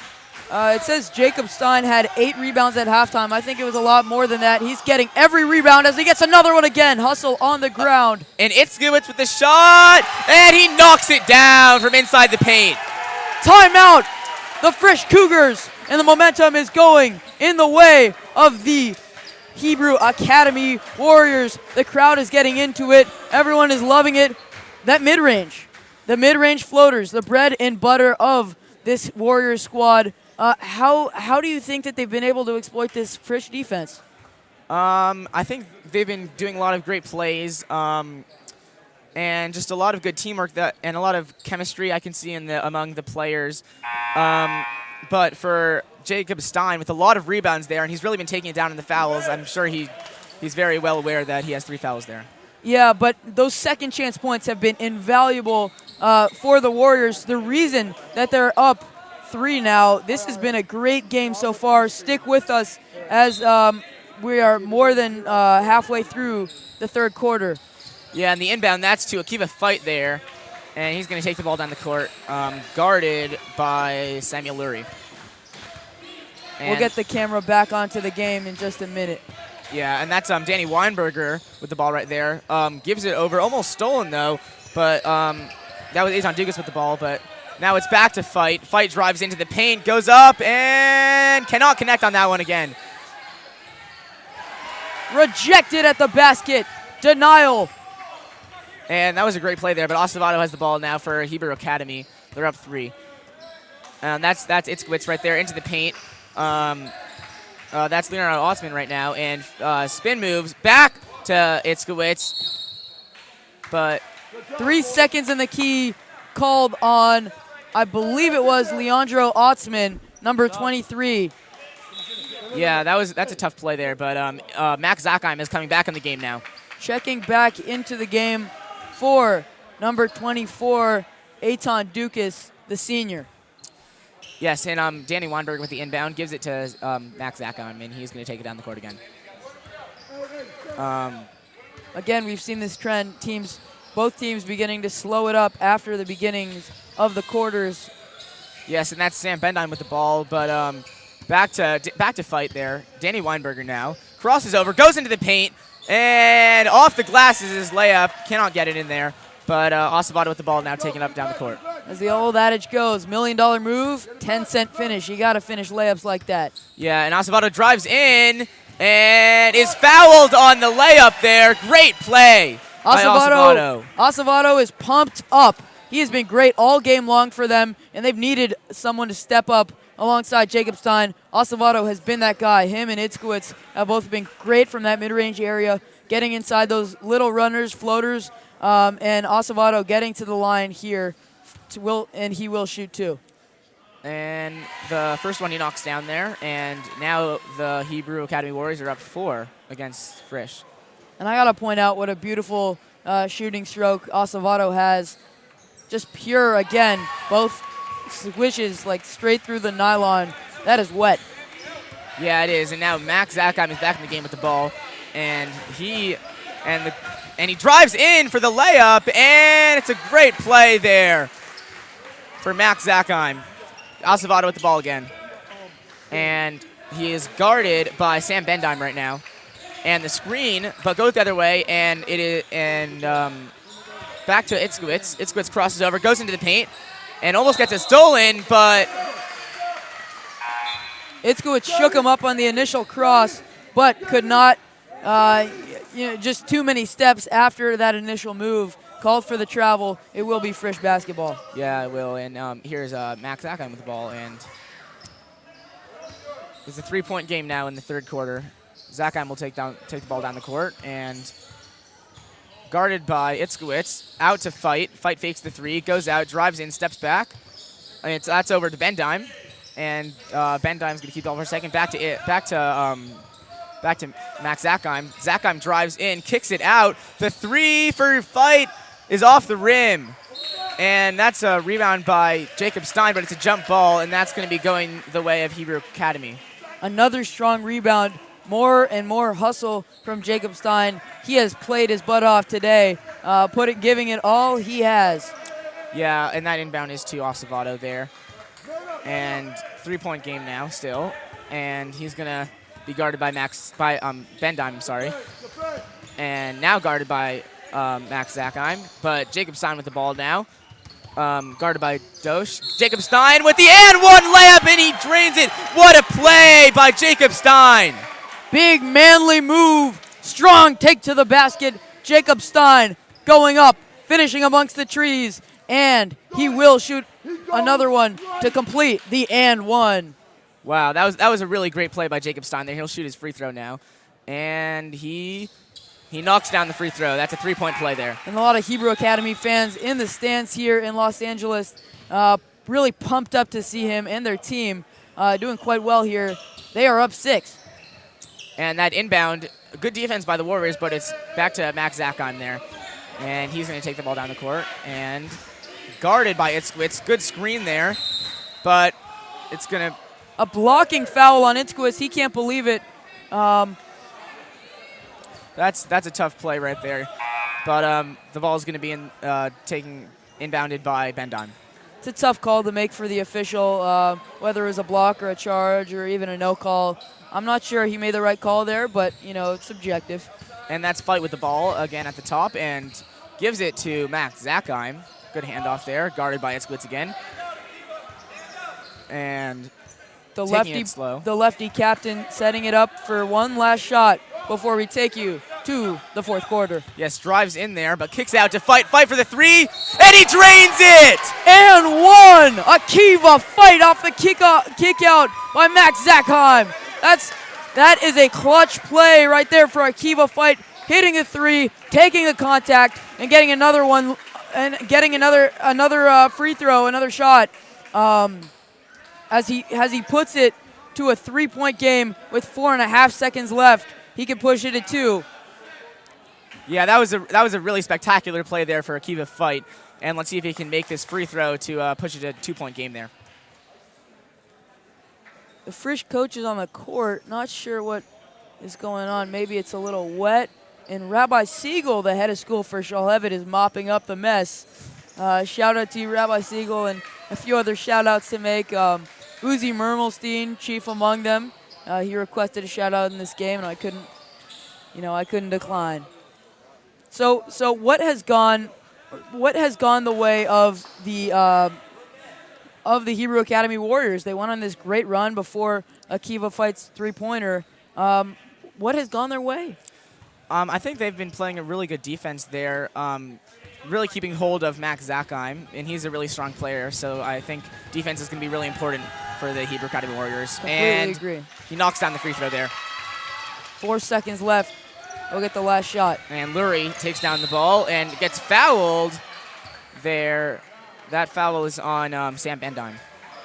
it says Jacob Stein had 8 rebounds at halftime. I think it was a lot more than that. He's getting every rebound as he gets another one again. Hustle on the ground. And Itzkowitz with the shot, and he knocks it down from inside the paint. Timeout. The Frisch Cougars, and the momentum is going in the way of the Hebrew Academy Warriors. The crowd is getting into it. Everyone is loving it. That mid-range, the mid-range floaters, the bread and butter of this Warriors squad. How do you think that they've been able to exploit this Frisch defense? I think they've been doing a lot of great plays, and just a lot of good teamwork and a lot of chemistry I can see among the players. But for Jacob Stein, with a lot of rebounds there, and he's really been taking it down in the fouls, I'm sure he's very well aware that he has 3 fouls there. Yeah, but those second chance points have been invaluable for the Warriors. The reason that they're up 3 now, this has been a great game so far. Stick with us as we are more than halfway through the third quarter. Yeah, and the inbound, that's to Akiva Fight there, and he's going to take the ball down the court, guarded by Samuel Lurie. We'll get the camera back onto the game in just a minute. Yeah, and that's Danny Weinberger with the ball right there. Gives it over, almost stolen though, but that was Eitan Dugas with the ball, but now it's back to Fight. Fight drives into the paint, goes up, and cannot connect on that one again. Rejected at the basket. Denial. And that was a great play there, but Acevedo has the ball now for Hebrew Academy. They're up 3. And that's Itzkowitz right there into the paint. That's Leonardo Osman right now, and spin moves back to Itzkowitz. But 3 seconds in the key called on, I believe it was Leandro Otzman, number 23. Yeah, that's a tough play there, but Max Zakheim is coming back in the game now. Checking back into the game for number 24, Eitan Dukas, the senior. Yes, and Danny Weinberg with the inbound gives it to Max Zakheim, and he's going to take it down the court again. Again, we've seen this trend. Both teams beginning to slow it up after the beginnings of the quarters. Yes, and that's Sam Bendheim with the ball, but back to Fight there. Danny Weinberger now crosses over, goes into the paint, and off the glass is his layup. Cannot get it in there, but Acevedo with the ball now taking up down the court. As the old adage goes, $1 million move, 10-cent finish. You got to finish layups like that. Yeah, and Acevedo drives in and is fouled on the layup there. Great play by Acevedo. Acevedo is pumped up. He has been great all game long for them, and they've needed someone to step up alongside Jacob Stein. Acevedo has been that guy. Him and Itzkowitz have both been great from that mid-range area, getting inside those little runners, floaters, and Acevedo getting to the line here, and he will shoot 2. And the first one he knocks down there, and now the Hebrew Academy Warriors are up 4 against Frisch. And I got to point out what a beautiful shooting stroke Acevedo has. Just pure again, both swishes like straight through the nylon. That is wet. Yeah, it is. And now Max Zakheim is back in the game with the ball, and he drives in for the layup, and it's a great play there for Max Zakheim. Acevedo with the ball again, and he is guarded by Sam Bendheim right now. And the screen, but goes the other way, and back to Itzkowitz. Itzkowitz crosses over, goes into the paint, and almost gets it stolen, but Itzkowitz shook him up on the initial cross, but could not, just too many steps after that initial move. Called for the travel. It will be Frisch basketball. Yeah, it will. And here's Max Zakheim with the ball, and it's a 3-point game now in the third quarter. Zakheim will take the ball down the court, and guarded by Itzkowitz, out to Fight. Fight fakes the 3, goes out, drives in, steps back. And that's over to Bendheim, and Bendheim's gonna keep the ball for a second. Back to back to Max Zakheim. Zakheim drives in, kicks it out. The 3 for fight is off the rim. And that's a rebound by Jacob Stein, but it's a jump ball, and that's going to be going the way of Hebrew Academy. Another strong rebound. More and more hustle from Jacob Stein. He has played his butt off today, giving it all he has. Yeah, and that inbound is to Acevedo there. And 3-point game now still. And he's going to be guarded by Ben Dime, sorry. And now guarded by Max Zakheim. But Jacob Stein with the ball now. Guarded by Dosh. Jacob Stein with the and one layup, and he drains it. What a play by Jacob Stein. Big manly move. Strong take to the basket. Jacob Stein going up, finishing amongst the trees. And he will shoot another one to complete the and one. Wow, that was a really great play by Jacob Stein there. He'll shoot his free throw now. And he knocks down the free throw. That's a 3-point play there. And a lot of Hebrew Academy fans in the stands here in Los Angeles, really pumped up to see him and their team doing quite well here. They are up 6. And that inbound, good defense by the Warriors, but it's back to Max Zakheim there. And he's going to take the ball down the court. And guarded by Itzkwitz. Good screen there, but it's going to... A blocking foul on Itzkwitz. He can't believe it. That's a tough play right there. But the ball is going to be inbounded by Ben Dime. It's a tough call to make for the official, whether it was a block or a charge or even a no call. I'm not sure he made the right call there, but, it's subjective. And that's fight with the ball again at the top and gives it to Max Zakheim. Good handoff there, guarded by Itzkwitz again. And the taking it slow. The lefty captain setting it up for one last shot before we take you to the fourth quarter. Yes, drives in there, but kicks out to fight for the 3, and he drains it! And one! Akiva fight off the kick out by Max Zakheim. That is a clutch play right there for Akiva fight, hitting a 3, taking a contact, and getting another one, and getting another free throw, another shot. As he puts it to a 3-point game with 4.5 seconds left, he can push it to 2. Yeah, that was a really spectacular play there for Akiva fight, and let's see if he can make this free throw to push it to a 2-point game there. The Frisch coach is on the court. Not sure what is going on. Maybe it's a little wet. And Rabbi Siegel, the head of school for Shalhevet, is mopping up the mess. Shout out to you, Rabbi Siegel, and a few other shout outs to make. Uzi Mermelstein, chief among them. He requested a shout out in this game, and I couldn't decline. So what has gone the way of the Hebrew Academy Warriors? They went on this great run before Akiva fights 3-pointer. What has gone their way? I think they've been playing a really good defense there, really keeping hold of Max Zakheim, and he's a really strong player, so I think defense is going to be really important for the Hebrew Academy Warriors. Completely agree. He knocks down the free throw there. 4 seconds left. We'll get the last shot. And Lurie takes down the ball and gets fouled there. That foul is on Sam Ben Dime.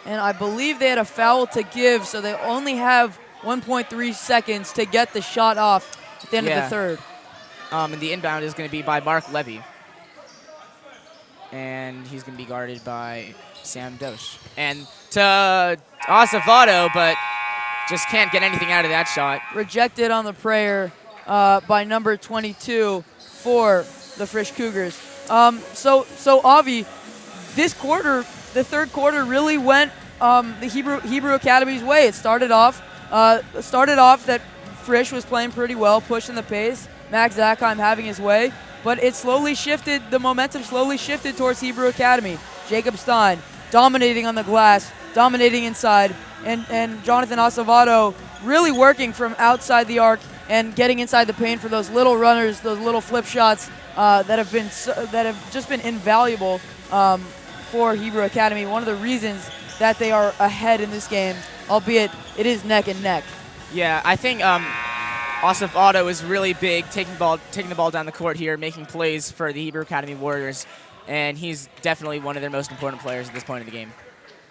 And I believe they had a foul to give, so they only have 1.3 seconds to get the shot off at the end of the third. And the inbound is going to be by Mark Levy. And he's going to be guarded by Sam Dosh. And to Acevedo, but just can't get anything out of that shot. Rejected on the prayer by number 22 for the Frisch Cougars. So Avi, this quarter, the third quarter, really went the Hebrew Academy's way. It started off that Frisch was playing pretty well, pushing the pace. Max Zakheim having his way, but it slowly shifted. The momentum slowly shifted towards Hebrew Academy. Jacob Stein dominating on the glass, dominating inside, and Jonathan Acevedo really working from outside the arc and getting inside the paint for those little runners, those little flip shots that have just been invaluable for Hebrew Academy. One of the reasons that they are ahead in this game, albeit it is neck and neck. Yeah, I think Acevedo is really big, taking the ball down the court here, making plays for the Hebrew Academy Warriors, and he's definitely one of their most important players at this point in the game.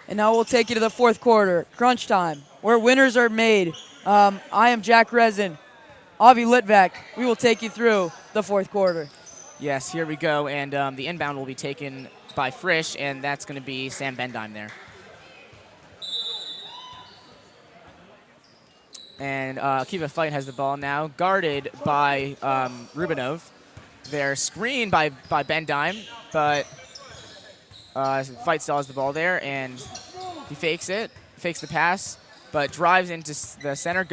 And now we'll take you to the fourth quarter, crunch time, where winners are made. I am Jack Resin. Avi Litvak, we will take you through the fourth quarter. Yes, here we go, and the inbound will be taken by Frisch, and that's going to be Sam Bendheim there. And Kiva Fight has the ball now, guarded by Rubinov. They're screened by Bendheim, but Fight still has the ball there, and he fakes the pass, but drives into the center,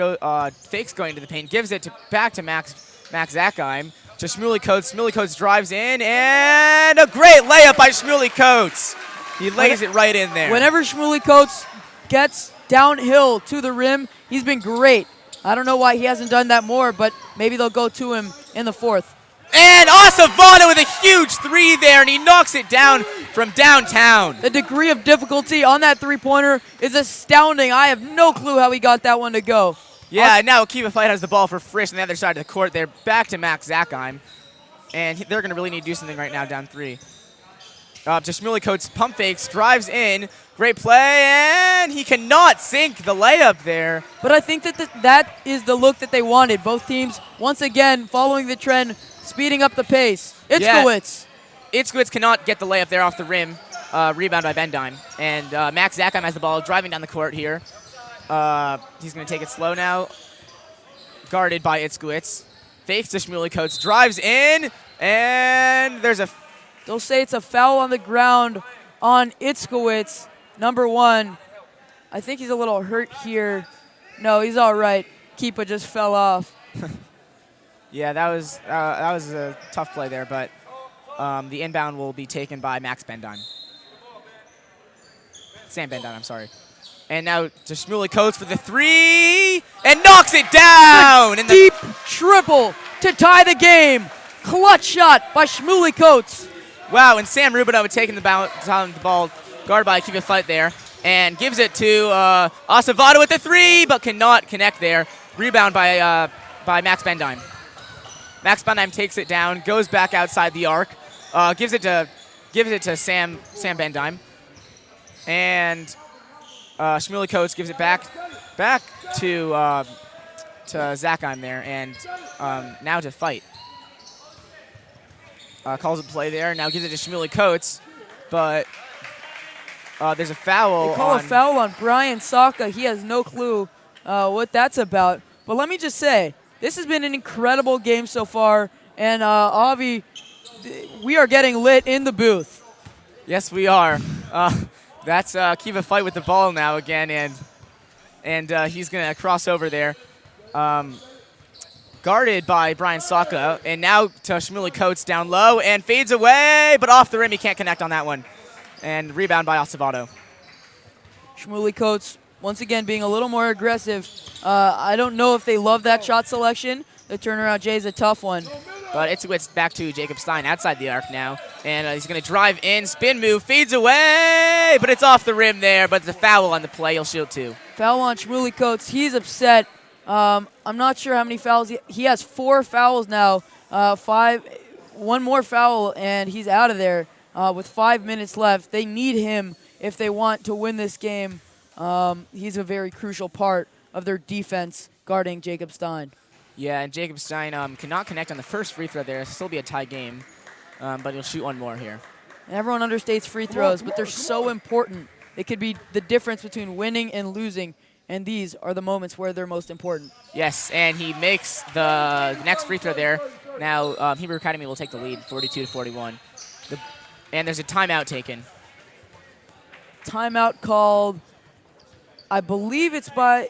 fakes going to the paint, gives it back to Max Zakheim, to Shmuley Coates. Shmuley Coates drives in, and a great layup by Shmuley Coates. He lays it right in there. Whenever Shmuley Coates gets downhill to the rim, he's been great. I don't know why he hasn't done that more, but maybe they'll go to him in the fourth. And Osavano with a huge three there, and he knocks it down from downtown. The degree of difficulty on that three-pointer is astounding. I have no clue how he got that one to go. Yeah, now Kiva Fight has the ball for Frisch on the other side of the court. They're back to Max Zakheim, and they're going to really need to do something right now down three. To Shmuley Coates, pump fakes, drives in, great play, and he cannot sink the layup there. But I think that is the look that they wanted. Both teams, once again, following the trend, speeding up the pace. Itzkowitz. Yeah. Itzkowitz cannot get the layup there off the rim. Rebound by Bendheim. And Max Zakheim has the ball driving down the court here. He's going to take it slow now. Guarded by Itzkowitz. Fakes to Shmuley Coates, drives in, and there's a... They'll say it's a foul on the ground on Itzkowitz, number 1. I think he's a little hurt here. No, he's all right. Keepa just fell off. Yeah, that was a tough play there, but the inbound will be taken by Max Bendheim. Sam Bendheim, I'm sorry. And now to Shmuley Coates for the three, and knocks it down! And deep triple to tie the game. Clutch shot by Shmuley Coates. Wow, and Sam Rubinov taking the ball, guarded by Kiva Fight there, and gives it to Osavado with the three, but cannot connect there. Rebound by Max Bendheim. Max Bendheim takes it down, goes back outside the arc, gives it to Sam Bendheim, and Shmuley Coates gives it back to Zakheim there, and now to Fight. Calls a play there, now gives it to Shmuley Coates, but there's a foul. They call a foul on Brian Saka. He has no clue what that's about. But let me just say, this has been an incredible game so far, and Avi, we are getting lit in the booth. Yes, we are. That's Kiva Fight with the ball now again, and he's going to cross over there. Guarded by Brian Saka, and now to Shmuley Coates down low, and fades away, but off the rim, he can't connect on that one. And rebound by Osavado. Shmuley Coates, once again, being a little more aggressive. I don't know if they love that shot selection. The turnaround J is a tough one. But it's back to Jacob Stein outside the arc now, and he's going to drive in, spin move, fades away, but it's off the rim there, but it's a foul on the play. He'll shoot two. Foul on Shmuley Coates. He's upset. I'm not sure how many fouls. He has 4 fouls now, 1 more foul, and he's out of there with 5 minutes left. They need him if they want to win this game. He's a very crucial part of their defense guarding Jacob Stein. Yeah, and Jacob Stein cannot connect on the first free throw there. It'll still be a tie game, but he'll shoot one more here. And everyone understates free throws, but they're so important. They could be the difference between winning and losing, and these are the moments where they're most important. Yes, and he makes the next free throw there. Now Hebrew Academy will take the lead, 42-41. And there's a timeout taken. Timeout called, I believe it's by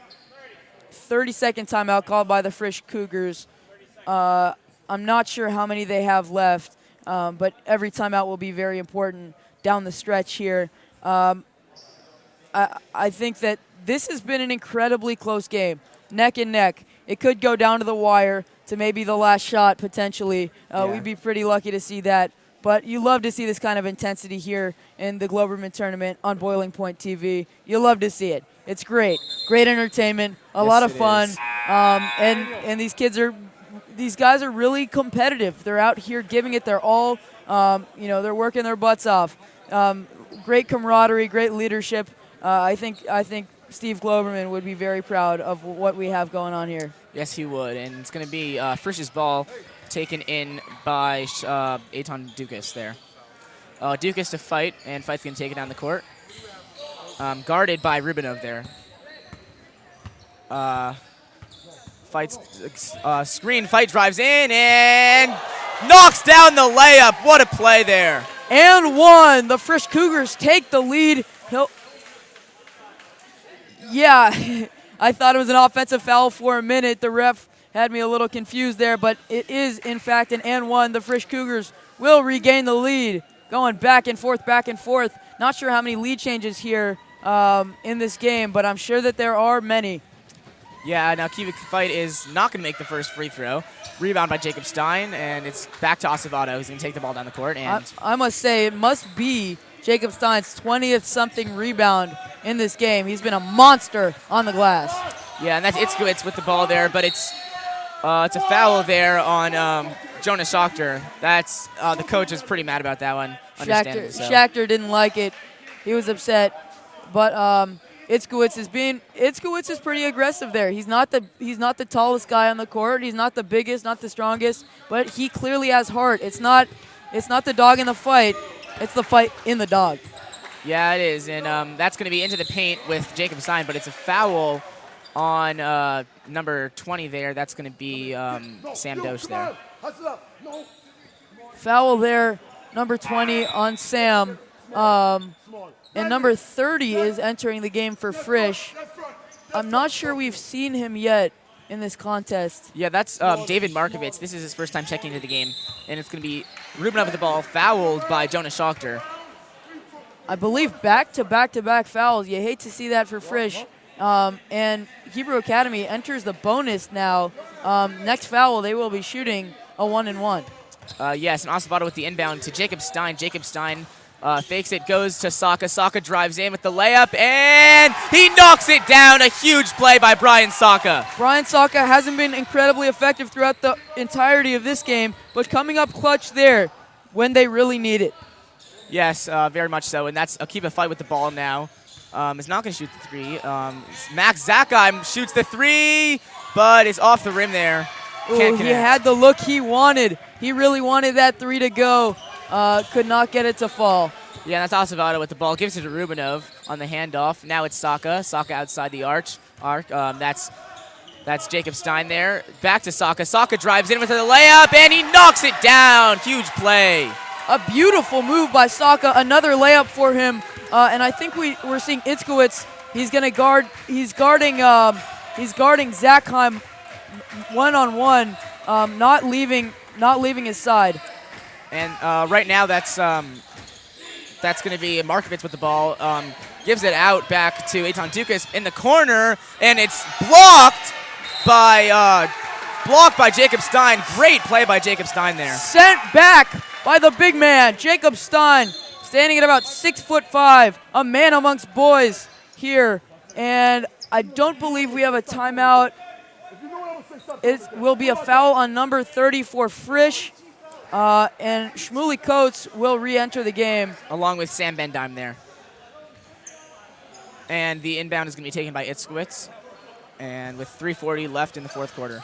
30-second timeout called by the Frisch Cougars. I'm not sure how many they have left, but every timeout will be very important down the stretch here. I think that this has been an incredibly close game, neck and neck. It could go down to the wire to maybe the last shot potentially. We'd be pretty lucky to see that. But you love to see this kind of intensity here in the Globerman tournament on Boiling Point TV. You love to see it. It's great. Great entertainment, a lot of fun. And these guys are really competitive. They're out here giving it their all. They're working their butts off. Great camaraderie, great leadership. I think Steve Globerman would be very proud of what we have going on here. Yes, he would. And it's going to be Frisch's ball taken in by Aton Dukas there. Dukas to fight, and Fight's going to take it down the court. Guarded by Rubinov there. Fight's screen. Fight drives in and knocks down the layup. What a play there. And one. The Frisch Cougars take the lead. Yeah, I thought it was an offensive foul for a minute. The ref had me a little confused there, but it is, in fact, an and one. The Frisch Cougars will regain the lead. Going back and forth, back and forth. Not sure how many lead changes here in this game, but I'm sure that there are many. Yeah, now Kivik Fight is not going to make the first free throw. Rebound by Jacob Stein, and it's back to Acevedo, who's going to take the ball down the court. And I must say, it must be Jacob Stein's 20th-something rebound in this game. He's been a monster on the glass. yeah, and that's Itzkowitz with the ball there, but it's a foul there on Jonas Schachter. That's the coach is pretty mad about that one. understandably so. Schachter didn't like it. He was upset, but Itzkowitz is pretty aggressive there. He's not the tallest guy on the court. He's not the biggest, not the strongest, but he clearly has heart. It's not the dog in the fight. It's the fight in the dog. Yeah, it is, and that's going to be into the paint with Jacob Stein, but it's a foul on number 20 there. That's going to be Sam Dosh there. Foul there, number 20 on Sam. And number 30 is entering the game for Frisch. I'm not sure we've seen him yet in this contest. Yeah, that's David Markovitz. This is his first time checking into the game, and it's going to be Rubinov with the ball, fouled by Jonas Schachter. I believe back-to-back fouls. You hate to see that for Frisch. And Hebrew Academy enters the bonus now. Next foul, they will be shooting a 1-and-1. Yes, and Acevedo with the inbound to Jacob Stein. Jacob Stein fakes it, goes to Saka. Saka drives in with the layup, and he knocks it down. A huge play by Brian Saka. Brian Saka hasn't been incredibly effective throughout the entirety of this game, but coming up clutch there when they really need it. Yes, very much so, and that's Akiva Fight with the ball now. Is not going to shoot the three. Max Zakheim shoots the three, but is off the rim there. Ooh, he had the look he wanted. He really wanted that three to go. Could not get it to fall. Yeah, that's Acevedo with the ball. Gives it to Rubinov on the handoff. Now it's Saka. Saka outside the arc. That's Jacob Stein there. Back to Saka. Saka drives in with the layup, and he knocks it down. Huge play. A beautiful move by Saka. Another layup for him. And I think we're seeing Itzkowitz. He's going to guard. He's guarding Zakheim one-on-one, not leaving his side. And right now that's going to be Markovitz with the ball. Gives it out back to Aton Dukas in the corner, and it's blocked by Jacob Stein. Great play by Jacob Stein there. Sent back by the big man, Jacob Stein, standing at about 6'5", a man amongst boys here. And I don't believe we have a timeout. It will be a foul on number 30 for Frisch. And Shmuley Coates will re-enter the game. Along with Sam Bendheim there. And the inbound is going to be taken by Itzkowitz. And with 3:40 left in the fourth quarter.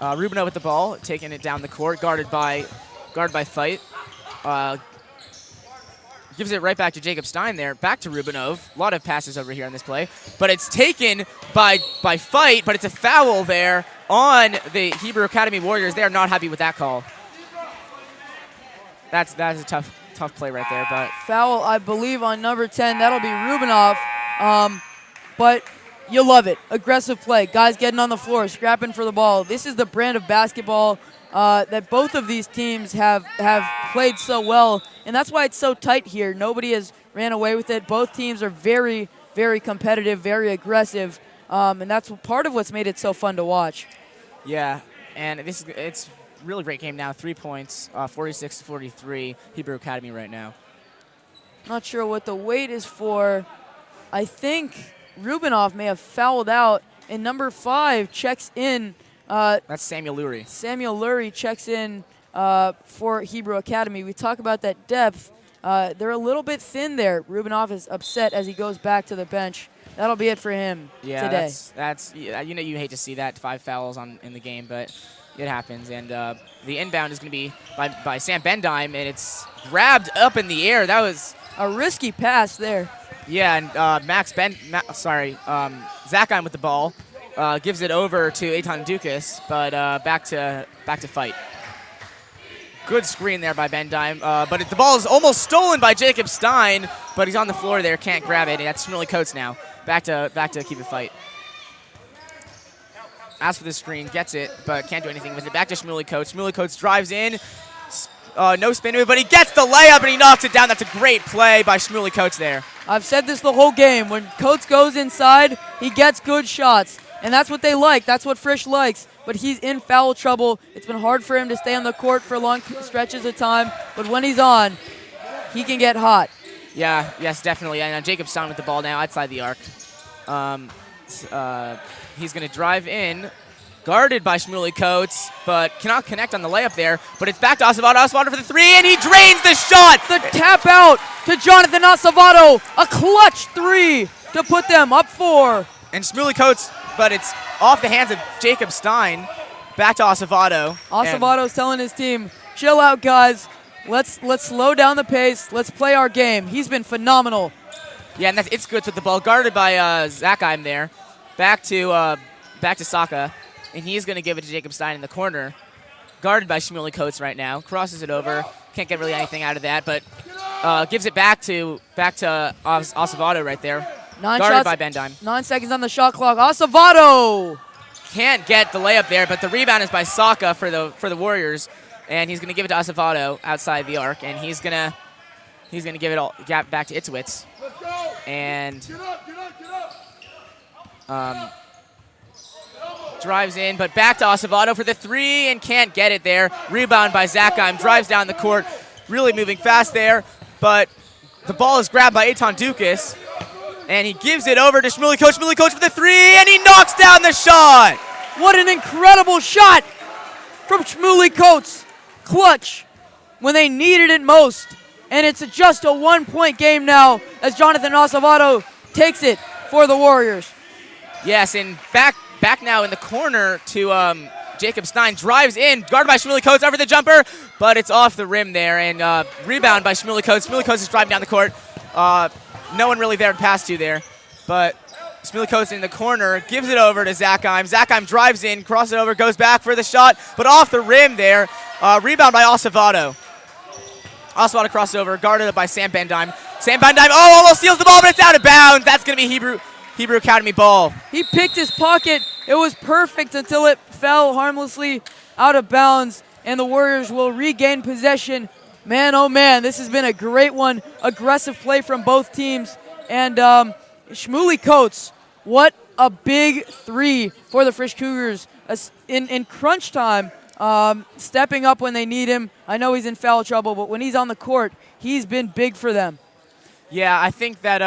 Rubinov with the ball, taking it down the court, guarded by Fight. Gives it right back to Jacob Stein there. Back to Rubinov. A lot of passes over here on this play. But it's taken by Fight, but it's a foul there on the Hebrew Academy Warriors. They are not happy with that call. That's a tough play right there. But foul, I believe, on number 10. That'll be Rubinov. But you love it. Aggressive play. Guys getting on the floor, scrapping for the ball. This is the brand of basketball that both of these teams have played so well. And that's why it's so tight here. Nobody has ran away with it. Both teams are very, very competitive, very aggressive. And that's part of what's made it so fun to watch. Yeah, and it's a really great game now. 3 points, 46-43, Hebrew Academy right now. Not sure what the wait is for. I think Rubinov may have fouled out, and number 5 checks in. That's Samuel Lurie. Samuel Lurie checks in for Hebrew Academy. We talk about that depth. They're a little bit thin there. Rubinov is upset as he goes back to the bench. That'll be it for him Yeah, today. that's you hate to see that 5 fouls in the game, but it happens. And the inbound is going to be by Sam Bendheim, and it's grabbed up in the air. That was A risky pass there. yeah, and Zachheim with the ball gives it over to Eitan Dukas, but back to fight. Good screen there by Bendheim, but the ball is almost stolen by Jacob Stein, but he's on the floor there, can't grab it, and that's Shmuley Coates now. Back to keep it fight. Asks for the screen, gets it, but can't do anything with it. Back to Shmuley Coates. Shmuley Coates drives in. No spin move, but he gets the layup and he knocks it down. That's a great play by Shmuley Coates there. I've said this the whole game. When Coates goes inside, he gets good shots. And that's what they like. That's what Frisch likes. But he's in foul trouble. It's been hard for him to stay on the court for long stretches of time. But when he's on, he can get hot. Yeah, yes, definitely. And Jacob Stein with the ball now outside the arc. He's going to drive in, guarded by Shmuley Coates, but cannot connect on the layup there. But it's back to Acevedo. Acevedo for the three, and he drains the shot. The tap out to Jonathan Acevedo. A clutch three to put them up 4. And Shmuley Coates, but it's off the hands of Jacob Stein. Back to Acevedo. Acevedo's telling his team, chill out, guys. Let's slow down the pace. Let's play our game. He's been phenomenal. Yeah, and it's good with the ball, guarded by Zachheim there. Back to Saka, and he's going to give it to Jacob Stein in the corner. Guarded by Shmuley Coates right now. Crosses it over. Can't get really anything out of that, but gives it back to Acevedo right there. Guarded by Bendheim. 9 seconds on the shot clock. Acevedo! Can't get the layup there, but the rebound is by Saka for the Warriors, and he's going to give it to Acevedo outside the arc, and he's going to give it all back to Itzwitz. And drives in, but back to Acevedo for the three, and can't get it there. Rebound by Zachheim, drives down the court, really moving fast there, but the ball is grabbed by Eitan Dukas, and he gives it over to Shmuley Coates. Shmuley Coates for the three, and he knocks down the shot. What an incredible shot from Shmuley Coates. Clutch when they needed it most. And it's just a 1-point game now as Jonathan Acevedo takes it for the Warriors. Yes, and back now in the corner to Jacob Stein. Drives in, guarded by Shmuley Coates over the jumper, but it's off the rim there, and rebound by Shmuley Coates. Shmuley Coates is driving down the court. No one really there to pass to there, but Shmuley Coates in the corner gives it over to Zachheim. Zachheim drives in, crosses it over, goes back for the shot, but off the rim there. Rebound by Acevedo. Acevedo crosses over, guarded by Sam Bendheim. Sam Bendheim, almost steals the ball, but it's out of bounds. That's going to be Hebrew Academy ball. He picked his pocket. It was perfect until it fell harmlessly out of bounds, and the Warriors will regain possession. Man, oh man, this has been a great one. Aggressive play from both teams. And Shmuley Coates, what a big three for the Frisch Cougars. In crunch time, stepping up when they need him. I know he's in foul trouble, but when he's on the court, he's been big for them. Yeah, I think that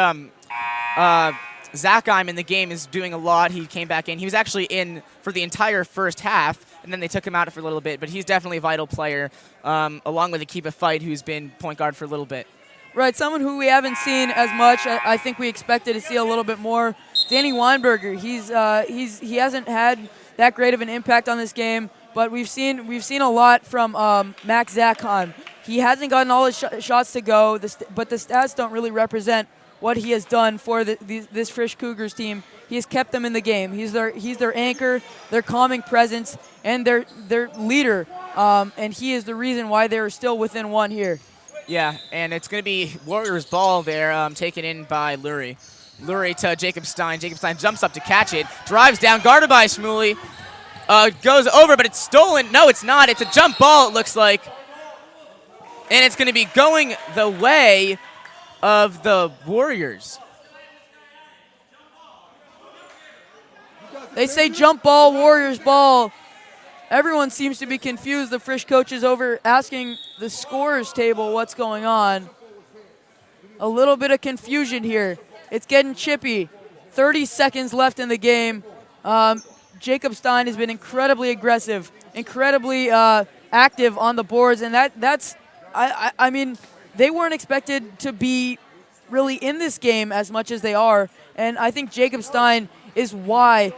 Zachheim in the game is doing a lot. He came back in. He was actually in for the entire first half, and then they took him out for a little bit. But he's definitely a vital player, along with Akiba Fight, who's been point guard for a little bit. Right, someone who we haven't seen as much. I think we expected to see a little bit more. Danny Weinberger, he hasn't had that great of an impact on this game, but we've seen a lot from Max Zachheim. He hasn't gotten all his shots to go, but the stats don't really represent what he has done for this Frisch Cougars team. He has kept them in the game. He's their anchor, their calming presence, and their leader. And he is the reason why they're still within one here. Yeah, and it's going to be Warriors ball there, taken in by Lurie. Lurie to Jacob Stein. Jacob Stein jumps up to catch it, drives down, guarded by Shmuley. Goes over, but it's stolen. No, it's not. It's a jump ball, it looks like. And it's going to be going the way of the Warriors. They say jump ball, Warriors ball. Everyone seems to be confused. The Frisch coaches over asking the scorers table what's going on. A little bit of confusion here. It's getting chippy. 30 seconds left in the game. Jacob Stein has been incredibly aggressive, incredibly active on the boards, and I mean, they weren't expected to be really in this game as much as they are. And I think Jacob Stein is why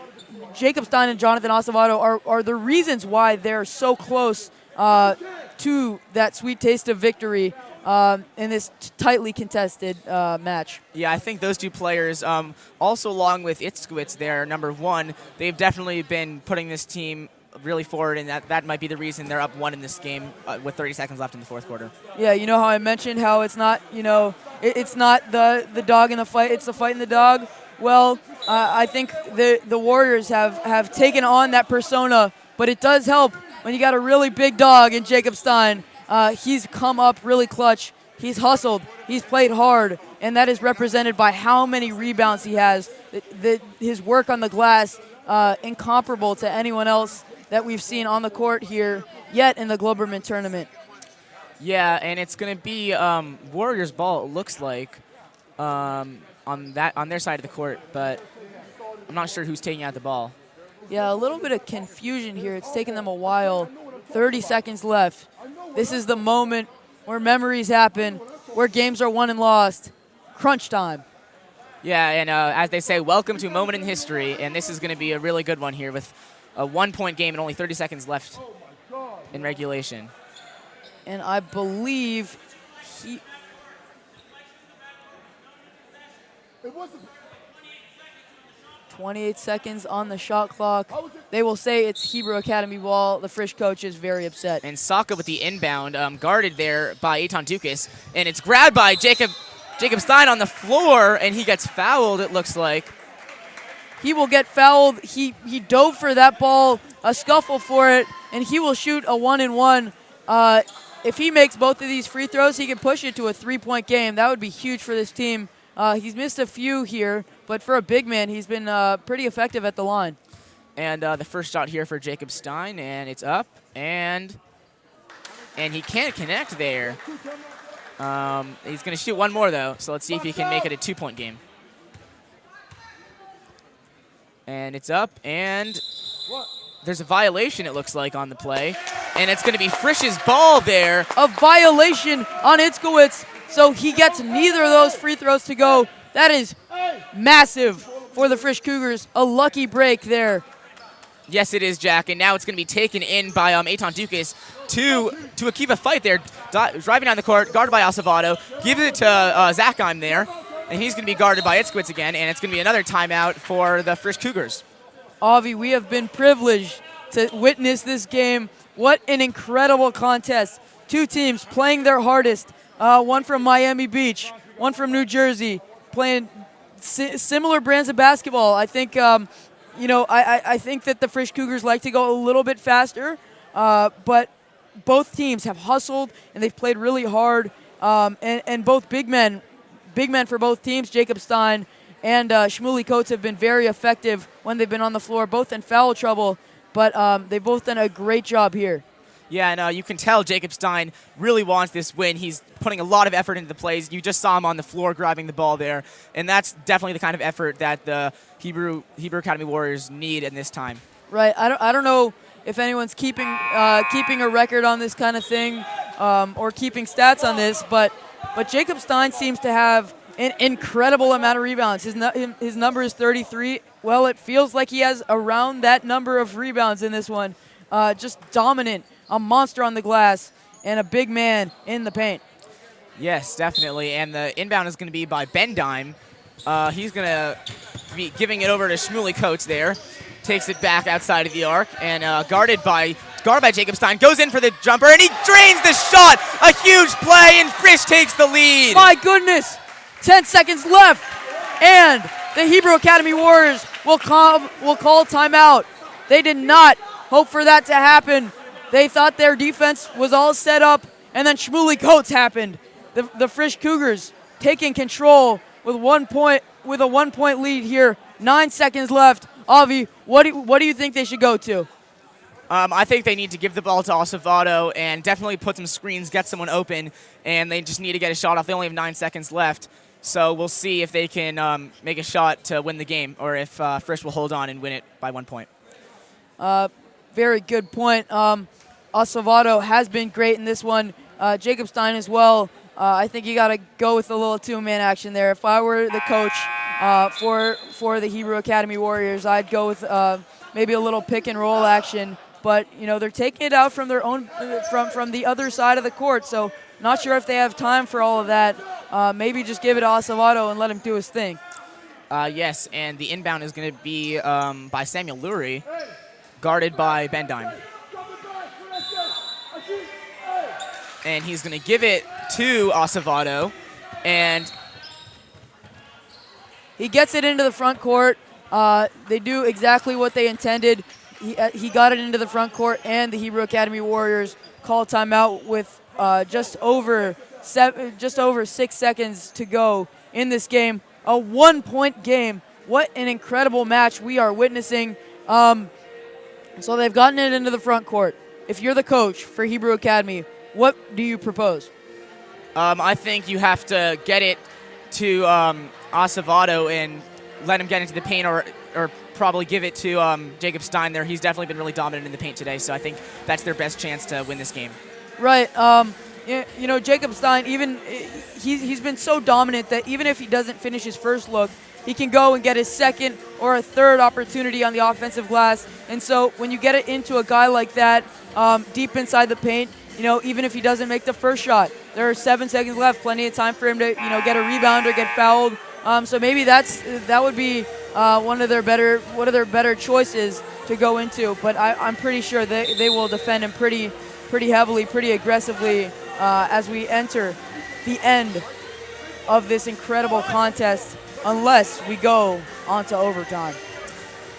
Jacob Stein and Jonathan Acevedo are the reasons why they're so close to that sweet taste of victory in this tightly contested match. Yeah, I think those two players, also along with Itzkowitz there, number 1, they've definitely been putting this team really forward, and that might be the reason they're up 1 in this game with 30 seconds left in the fourth quarter. Yeah, you know how I mentioned how it's not, it's not the dog in the fight, it's the fight in the dog? Well, I think the Warriors have taken on that persona, but it does help when you got a really big dog in Jacob Stein. He's come up really clutch. He's hustled. He's played hard, and that is represented by how many rebounds he has. His work on the glass, incomparable to anyone else that we've seen on the court here yet in the Globerman tournament. Yeah, and it's going to be Warriors ball, it looks like, on their side of the court, but I'm not sure who's taking out the ball. Yeah, a little bit of confusion here. It's taken them a while. 30 seconds left. This is the moment where memories happen, where games are won and lost. Crunch time. Yeah, and as they say, welcome to a moment in history, and this is going to be a really good one here with a 1-point game and only 30 seconds left in regulation. And I believe 28 seconds on the shot clock. They will say it's Hebrew Academy ball. The Frisch coach is very upset. And Saka with the inbound, guarded there by Eitan Dukas, and it's grabbed by Jacob Stein on the floor, and he gets fouled, it looks like. He will get fouled. He dove for that ball, a scuffle for it, and he will shoot a 1-and-1. If he makes both of these free throws, he can push it to a 3-point game. That would be huge for this team. He's missed a few here, but for a big man, he's been pretty effective at the line. And the first shot here for Jacob Stein, and it's up, and he can't connect there. He's going to shoot one more, though, so let's see if he can make it a 2-point game. And it's up, and there's a violation, it looks like, on the play. And it's going to be Frisch's ball there. A violation on Itzkowitz, so he gets neither of those free throws to go. That is massive for the Frisch Cougars. A lucky break there. Yes, it is, Jack. And now it's going to be taken in by Eitan Dukas to keep a fight there. Driving down the court, guarded by Acevedo. Gives it to Zakheim there. And he's going to be guarded by Itzkowitz again. And it's going to be another timeout for the Frisch Cougars. Avi, we have been privileged to witness this game. What an incredible contest. Two teams playing their hardest. One from Miami Beach, one from New Jersey, playing similar brands of basketball. I think, I think that the Frisch Cougars like to go a little bit faster, but both teams have hustled and they've played really hard. And both big men for both teams, Jacob Stein and Shmuley Coates, have been very effective when they've been on the floor, both in foul trouble, but they've both done a great job here. Yeah, and you can tell Jacob Stein really wants this win. He's putting a lot of effort into the plays. You just saw him on the floor grabbing the ball there, and that's definitely the kind of effort that the Hebrew Academy Warriors need in this time. Right. I don't know if anyone's keeping a record on this kind of thing or keeping stats on this, but Jacob Stein seems to have an incredible amount of rebounds. His number is 33. Well, it feels like he has around that number of rebounds in this one. Just dominant. A monster on the glass, and a big man in the paint. Yes, definitely. And the inbound is going to be by Ben Dime. He's going to be giving it over to Shmuley Coates there. Takes it back outside of the arc, and guarded by Jacob Stein. Goes in for the jumper, and he drains the shot. A huge play, and Frisch takes the lead. My goodness. 10 seconds left, and the Hebrew Academy Warriors will call timeout. They did not hope for that to happen. They thought their defense was all set up, and then Shmuley Coates happened. The Frisch Cougars taking control with a 1-point lead here. 9 seconds left. Avi, what do you think they should go to? I think they need to give the ball to Acevedo and definitely put some screens, get someone open, and they just need to get a shot off. They only have 9 seconds left, so we'll see if they can make a shot to win the game, or if Frisch will hold on and win it by 1 point. Very good point. Acevedo has been great in this one. Jacob Stein as well. I think you got to go with a little two-man action there. If I were the coach for the Hebrew Academy Warriors, I'd go with maybe a little pick and roll action. But they're taking it out from their own from the other side of the court. So not sure if they have time for all of that. Maybe just give it to Acevedo and let him do his thing. Yes, and the inbound is going to be by Samuel Lurie, guarded by Ben Dime. And he's going to give it to Acevedo, and he gets it into the front court. They do exactly what they intended. He got it into the front court, and the Hebrew Academy Warriors call timeout with just over 6 seconds to go in this game. A 1-point game. What an incredible match we are witnessing. So they've gotten it into the front court. If you're the coach for Hebrew Academy, what do you propose? I think you have to get it to Acevedo and let him get into the paint, or probably give it to Jacob Stein there. He's definitely been really dominant in the paint today, so I think that's their best chance to win this game. Right. Jacob Stein, even he's been so dominant that even if he doesn't finish his first look, he can go and get his second or a third opportunity on the offensive glass. And so when you get it into a guy like that deep inside the paint, even if he doesn't make the first shot, there are 7 seconds left, plenty of time for him to get a rebound or get fouled. So maybe that would be one of their better choices to go into. But I'm pretty sure they will defend him pretty heavily, pretty aggressively as we enter the end of this incredible contest, unless we go on to overtime.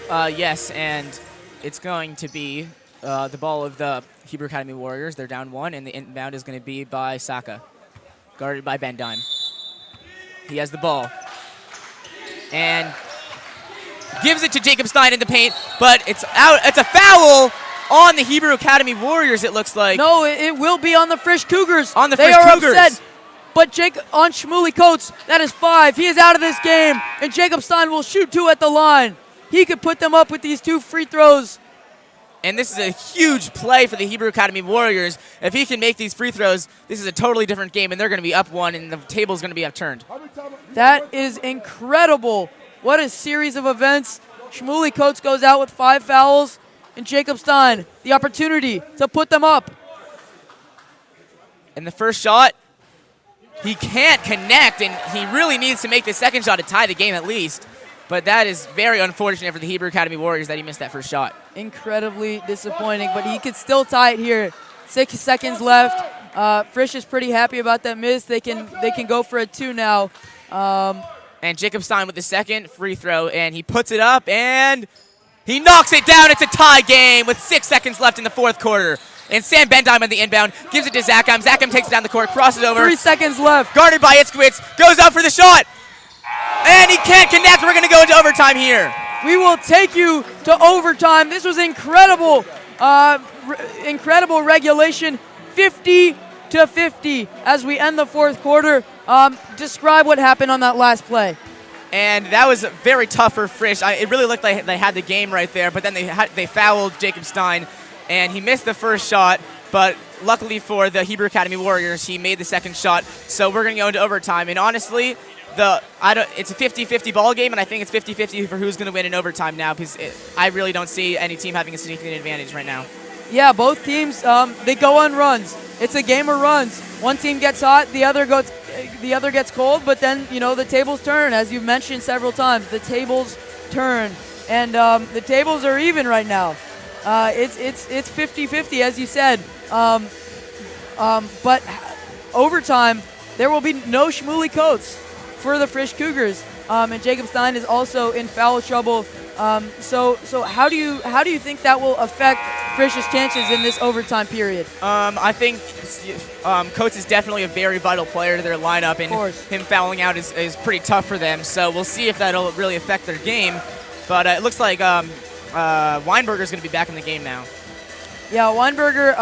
Yes, and it's going to be the ball of the Hebrew Academy Warriors. They're down 1, and the inbound is going to be by Saka, guarded by Ben Dime. He has the ball and gives it to Jacob Stein in the paint, but it's out. It's a foul on the Hebrew Academy Warriors, it looks like. No, it will be on the Frisch Cougars. On the They Frisch are Cougars. upset. But on Shmuley Coates, that is 5. He is out of this game, and Jacob Stein will shoot 2 at the line. He could put them up with these 2 free throws. And this is a huge play for the Hebrew Academy Warriors. If he can make these free throws, this is a totally different game, and they're going to be up 1, and the table's going to be upturned. That is incredible. What a series of events. Shmuley Coates goes out with 5 fouls, and Jacob Stein, the opportunity to put them up. And the first shot, he can't connect, and he really needs to make the second shot to tie the game at least. But that is very unfortunate for the Hebrew Academy Warriors that he missed that first shot. Incredibly disappointing, but he could still tie it here. 6 seconds left. Frisch is pretty happy about that miss. They can go for a 2 now. And Jacob Stein with the second free throw, and he puts it up, and he knocks it down. It's a tie game with 6 seconds left in the fourth quarter. And Sam Bendheim on the inbound gives it to Zakheim. Zakheim takes it down the court, crosses over. 3 seconds left. Guarded by Itzkowitz, goes up for the shot. And he can't connect. We're going to go into overtime here. We will take you to overtime. This was incredible, incredible regulation, 50-50 as we end the fourth quarter. Describe what happened on that last play. And that was very tough for Frisch. It really looked like they had the game right there, but then they fouled Jacob Stein, and he missed the first shot. But luckily for the Hebrew Academy Warriors, he made the second shot. So we're going to go into overtime. And honestly, it's a 50-50 ball game, and I think it's 50-50 for who's going to win in overtime now, because I really don't see any team having a significant advantage right now. Yeah, both teams, they go on runs. It's a game of runs. One team gets hot, the other gets cold, but then, the tables turn, as you've mentioned several times. The tables turn, and the tables are even right now. It's 50-50, as you said. But overtime, there will be no Shmuley Coates for the Frisch Cougars, and Jacob Stein is also in foul trouble. So how do you think that will affect Frisch's chances in this overtime period? I think Coates is definitely a very vital player to their lineup, and him fouling out is pretty tough for them. So we'll see if that'll really affect their game. But it looks like Weinberger's going to be back in the game now. Yeah, Weinberger.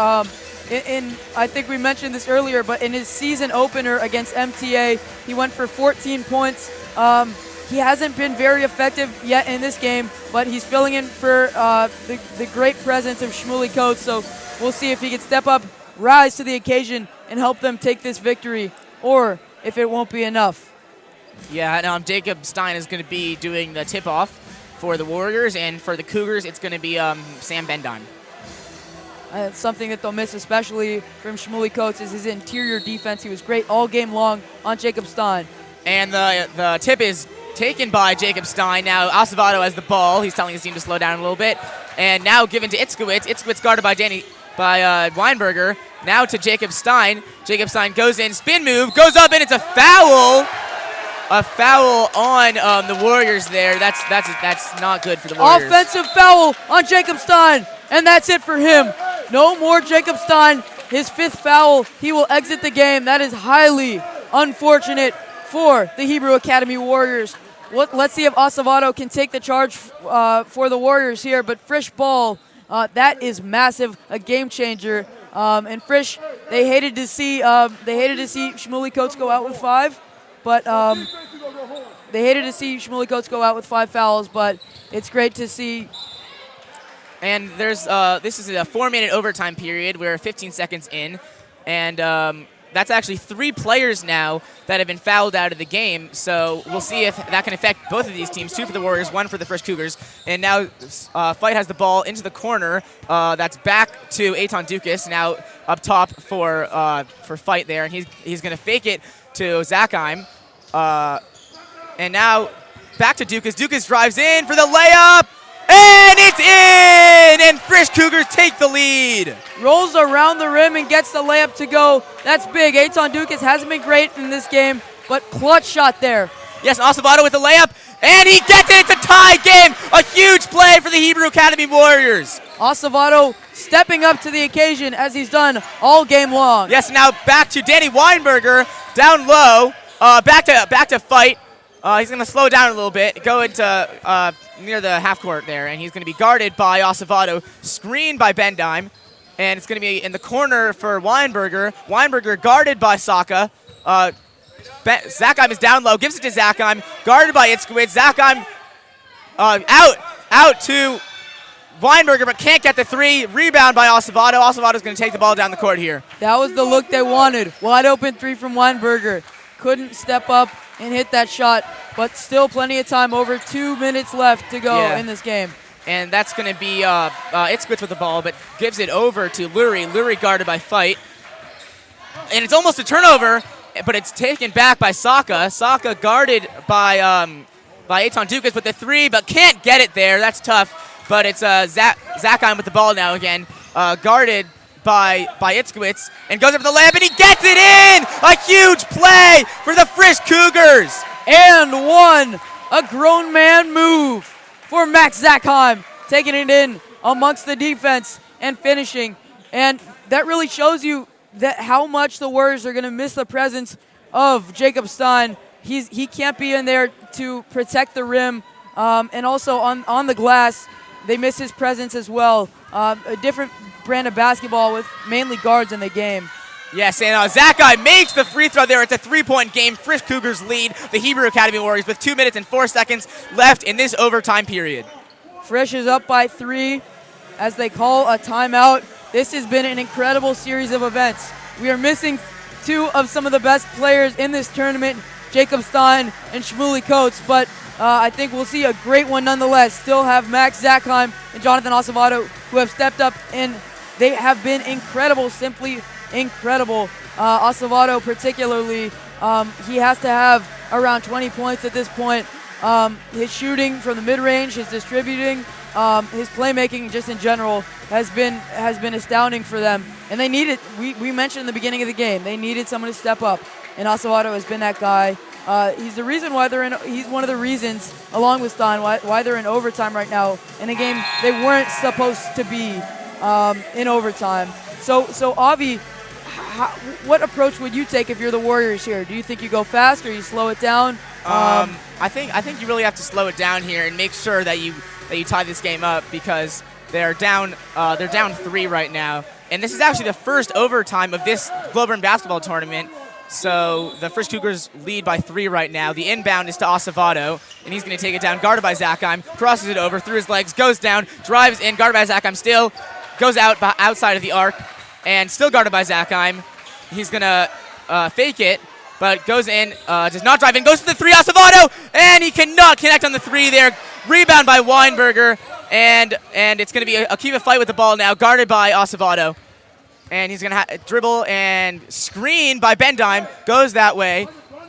I think we mentioned this earlier, but in his season opener against MTA, he went for 14 points. He hasn't been very effective yet in this game, but he's filling in for the great presence of Shmuley Coates. So we'll see if he can step up, rise to the occasion, and help them take this victory or if it won't be enough. Yeah, and Jacob Stein is going to be doing the tip-off for the Warriors, and for the Cougars, it's going to be Sam Bendheim. It's something that they'll miss, especially from Shmuley Coates, is his interior defense. He was great all game long on Jacob Stein. And the tip is taken by Jacob Stein. Now Acevedo has the ball. He's telling his team to slow down a little bit. And now given to Itzkowitz. Itzkowitz guarded by Weinberger. Now to Jacob Stein. Jacob Stein goes in, spin move, goes up, and it's a foul. A foul on the Warriors there. That's not good for the Warriors. Offensive foul on Jacob Stein, and that's it for him. No more Jacob Stein. His 5th foul. He will exit the game. That is highly unfortunate for the Hebrew Academy Warriors. Let's see if Acevedo can take the charge for the Warriors here. But Frisch ball, that is massive, a game changer. And Frisch, they hated to see Shmuley Coates go out with 5, but they hated to see Shmuley Coates go out with 5 fouls. But it's great to see. And there's this is a 4-minute overtime period. We're 15 seconds in, and that's actually 3 players now that have been fouled out of the game. So we'll see if that can affect both of these teams. 2 for the Warriors, 1 for the Frisch Cougars. And now Fight has the ball into the corner. That's back to Eitan Dukas. Now up top for Fight there, and he's going to fake it to Zakheim. And now back to Dukas. Dukas drives in for the layup. And it's in! And Frisch Cougars take the lead. Rolls around the rim and gets the layup to go. That's big. Eitan Dukas hasn't been great in this game, but clutch shot there. Yes, Acevedo with the layup, and he gets it. It's a tie game. A huge play for the Hebrew Academy Warriors. Acevedo stepping up to the occasion as he's done all game long. Yes, now back to Danny Weinberger, down low, back to Fight. He's going to slow down a little bit, go into near the half court there, and he's going to be guarded by Acevedo, screened by Bendheim, and it's going to be in the corner for Weinberger. Weinberger guarded by Saka. Zakheim is down low, gives it to Zakheim, guarded by Itzkowitz. Zakheim out to Weinberger, but can't get the 3. Rebound by Acevedo. Acevedo's going to take the ball down the court here. That was the look they wanted. Wide open 3 from Weinberger. Couldn't step up and hit that shot, but still plenty of time. Over 2 minutes left to go in this game. And that's going to be Itzkowitz with the ball, but gives it over to Lurie. Lurie guarded by Fight. And it's almost a turnover, but it's taken back by Saka. Saka guarded by Eitan Dukas with the 3, but can't get it there. That's tough. But it's Zakheim with the ball now again, guarded by Itzkowitz, and goes up for the layup, and he gets it in! A huge play for the Frisch Cougars! And 1, a grown man move for Max Zakheim, taking it in amongst the defense and finishing. And that really shows you that how much the Warriors are going to miss the presence of Jacob Stein. He can't be in there to protect the rim, and also on the glass, they miss his presence as well. A different brand of basketball with mainly guards in the game. Yes, and Zakheim makes the free throw there. It's a 3-point game. Frisch Cougars lead the Hebrew Academy Warriors with 2 minutes and 4 seconds left in this overtime period. Frisch is up by 3 as they call a timeout. This has been an incredible series of events. We are missing 2 of some of the best players in this tournament, Jacob Stein and Shmuley Coates, but I think we'll see a great one nonetheless. Still have Max Zakheim and Jonathan Acevedo who have stepped up, and they have been incredible, simply incredible. Acevedo particularly, he has to have around 20 points at this point. His shooting from the mid-range, his distributing, his playmaking just in general has been astounding for them. And they needed, we mentioned in the beginning of the game, they needed someone to step up, and Acevedo has been that guy. He's the reason why he's one of the reasons, along with Stein, why they're in overtime right now in a game they weren't supposed to be in overtime. So Avi, what approach would you take if you're the Warriors here? Do you think you go fast or you slow it down? I think you really have to slow it down here and make sure that you tie this game up, because they're down 3 right now, and this is actually the first overtime of this Globe basketball tournament. So the Frisch Cougars lead by 3 right now. The inbound is to Acevedo, and he's going to take it down, guarded by Zakheim, crosses it over through his legs, goes down, drives in, guarded by Zakheim still, goes outside of the arc, and still guarded by Zakheim. He's going to fake it, but goes in, does not drive in, goes to the 3, Acevedo, and he cannot connect on the 3 there. Rebound by Weinberger, and it's going to be a Kiva fight with the ball now, guarded by Acevedo. And he's going to dribble and screen by Bendime, goes that way.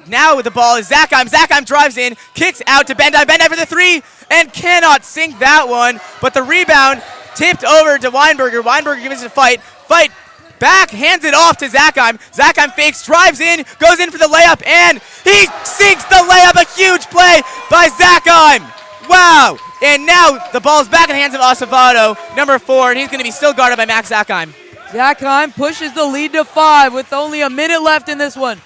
Now with the ball is Zakheim. Zakheim drives in, kicks out to Bendime. Bendime for the 3, and cannot sink that one. But the rebound tipped over to Weinberger. Weinberger gives it a fight. Fight back, hands it off to Zakheim. Zakheim fakes, drives in, goes in for the layup, and he sinks the layup. A huge play by Zakheim. Wow. And now the ball's back in the hands of Acevedo, number 4, and he's going to be still guarded by Max Zakheim. Zakheim pushes the lead to 5 with only a minute left in this one.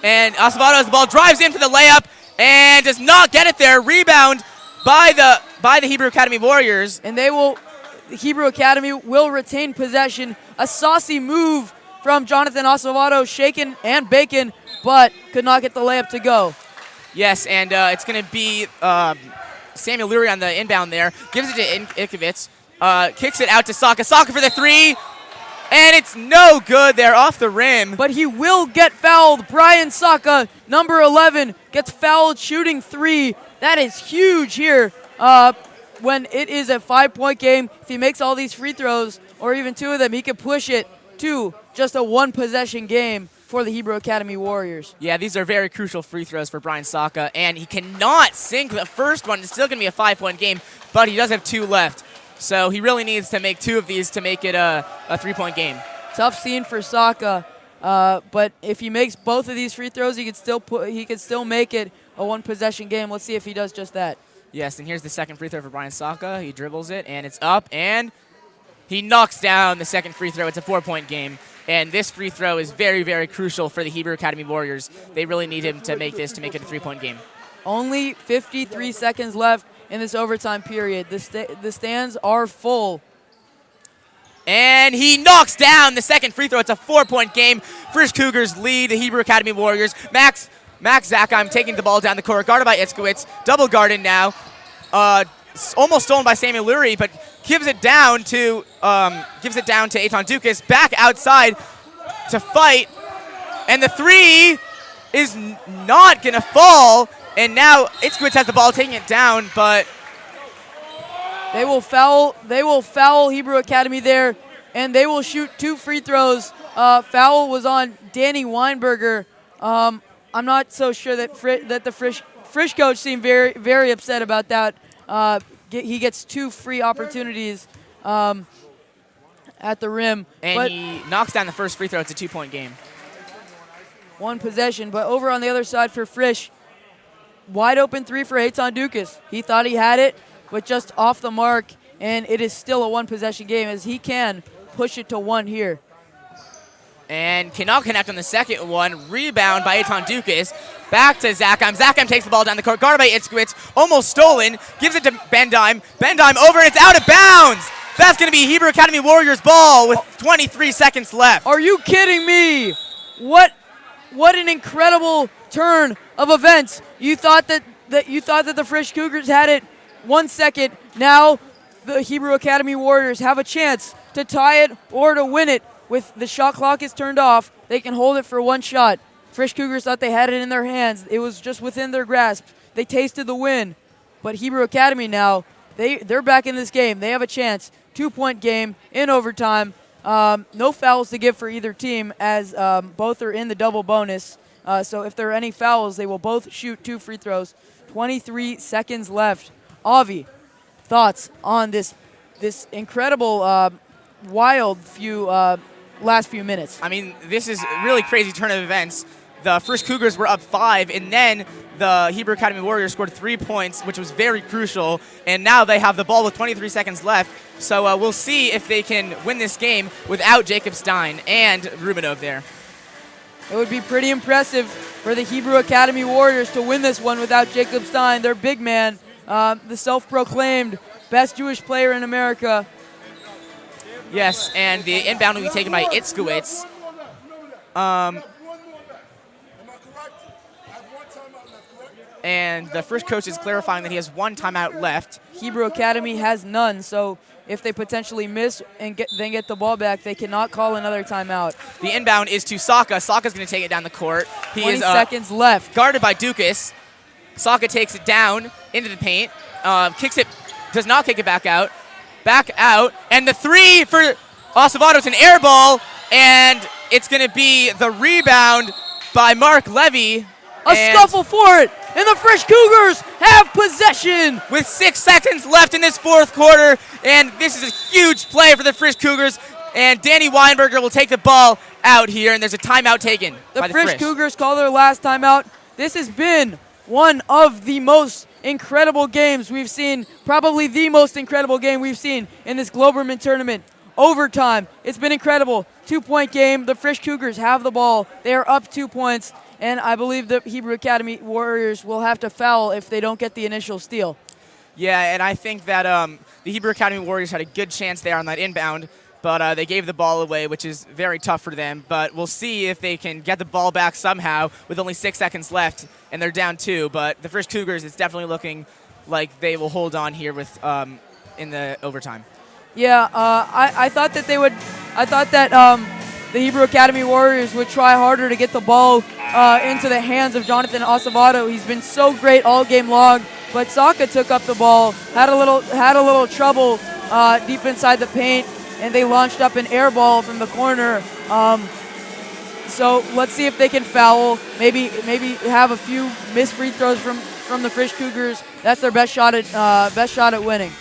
And Acevedo has the ball, drives in for the layup, and does not get it there. Rebound by the Hebrew Academy Warriors. And the Hebrew Academy will retain possession. A saucy move from Jonathan Acevedo, shaken and bacon, but could not get the layup to go. Yes, and it's going to be Samuel Lurie on the inbound there. Gives it to Ikovitz. Kicks it out to Saka. Saka for the 3. And it's no good there off the rim. But he will get fouled. Brian Saka, number 11, gets fouled shooting 3. That is huge here when it is a 5-point game. If he makes all these free throws, or even 2 of them, he could push it to just a 1-possession game for the Hebrew Academy Warriors. Yeah, these are very crucial free throws for Brian Saka, and he cannot sink the first one. It's still going to be a 5-point game, but he does have 2 left. So he really needs to make 2 of these to make it a 3-point game. Tough scene for Saka, but if he makes both of these free throws, he could still make it a 1-possession game. Let's see if he does just that. Yes, and here's the second free throw for Brian Saka. He dribbles it, and it's up, and he knocks down the second free throw. It's a 4-point game, and this free throw is very, very crucial for the Hebrew Academy Warriors. They really need him to make this to make it a 3-point game. Only 53 seconds left in this overtime period. The stands are full. And he knocks down the second free throw. It's a 4-point game. Frisch Cougars lead the Hebrew Academy Warriors. Max Zakheim taking the ball down the court, guarded by Itzkowitz. Double guarded now. Almost stolen by Samuel Lurie, but gives it down to Eitan Dukas. Back outside to fight. And the 3 is not going to fall. And now Itzkowitz has the ball, taking it down, but they will foul Hebrew Academy there, and they will shoot 2 free throws. Foul was on Danny Weinberger. I'm not so sure that the Frisch coach seemed very, very upset about that. He gets 2 free opportunities at the rim. And he knocks down the first free throw. It's a 2-point game. 1 possession, but over on the other side for Frisch, wide open 3 for Eitan Dukas. He thought he had it, but just off the mark, and it is still a 1-possession game as he can push it to 1 here. And cannot connect on the second one. Rebound by Eitan Dukas. Back to Zakheim. Zakheim takes the ball down the court, guarded by Itzkowitz. Almost stolen. Gives it to Bendime. Bendime over, and it's out of bounds. That's going to be Hebrew Academy Warriors ball with 23 seconds left. Are you kidding me? What an incredible turn of events. You thought that the Frisch Cougars had it 1 second. Now the Hebrew Academy Warriors have a chance to tie it or to win it. With the shot clock is turned off, they can hold it for 1 shot. Frisch Cougars thought they had it in their hands. It was just within their grasp. They tasted the win. But Hebrew Academy now, they're back in this game. They have a chance. 2-point game in overtime. No fouls to give for either team as both are in the double bonus. So if there are any fouls, they will both shoot 2 free throws. 23 seconds left. Avi, thoughts on this incredible, wild last few minutes? I mean, this is a really crazy turn of events. The Frisch Cougars were up 5, and then the Hebrew Academy Warriors scored 3 points, which was very crucial. And now they have the ball with 23 seconds left. So we'll see if they can win this game without Jacob Stein and Rubenov there. It would be pretty impressive for the Hebrew Academy Warriors to win this one without Jacob Stein, their big man, the self-proclaimed best Jewish player in America. Yes, and the inbound will be taken by Itzkowitz. and the Frisch coach is clarifying that he has 1 timeout left. Hebrew Academy has none, so if they potentially miss and then get the ball back, they cannot call another timeout. The inbound is to Saka. Saka's going to take it down the court. He 20 is seconds left. guarded by Dukas. Saka takes it down into the paint, kicks it, does not kick it back out, and the 3 for Acevedo. It's an air ball, and it's going to be the rebound by Mark Levy. A scuffle for it, and the Frisch Cougars have possession. With 6 seconds left in this 4th quarter, and this is a huge play for the Frisch Cougars, and Danny Weinberger will take the ball out here, and there's a timeout taken by the Frisch Cougars call their last timeout. This has been one of the most incredible games we've seen, probably the most incredible game we've seen in this Globerman tournament. Overtime, it's been incredible. 2-point game, the Frisch Cougars have the ball. They are up 2 points, and I believe the Hebrew Academy Warriors will have to foul if they don't get the initial steal. Yeah, and I think that the Hebrew Academy Warriors had a good chance there on that inbound, but they gave the ball away, which is very tough for them. But we'll see if they can get the ball back somehow with only 6 seconds left, and they're down 2. But the Frisch Cougars, it's definitely looking like they will hold on here with in the overtime. Yeah, I thought that they would. I thought that the Hebrew Academy Warriors would try harder to get the ball into the hands of Jonathan Acevedo. He's been so great all game long, but Saka took up the ball, had a little trouble deep inside the paint, and they launched up an air ball from the corner. So let's see if they can foul. Maybe have a few missed free throws from the Frisch Cougars. That's their best shot at winning.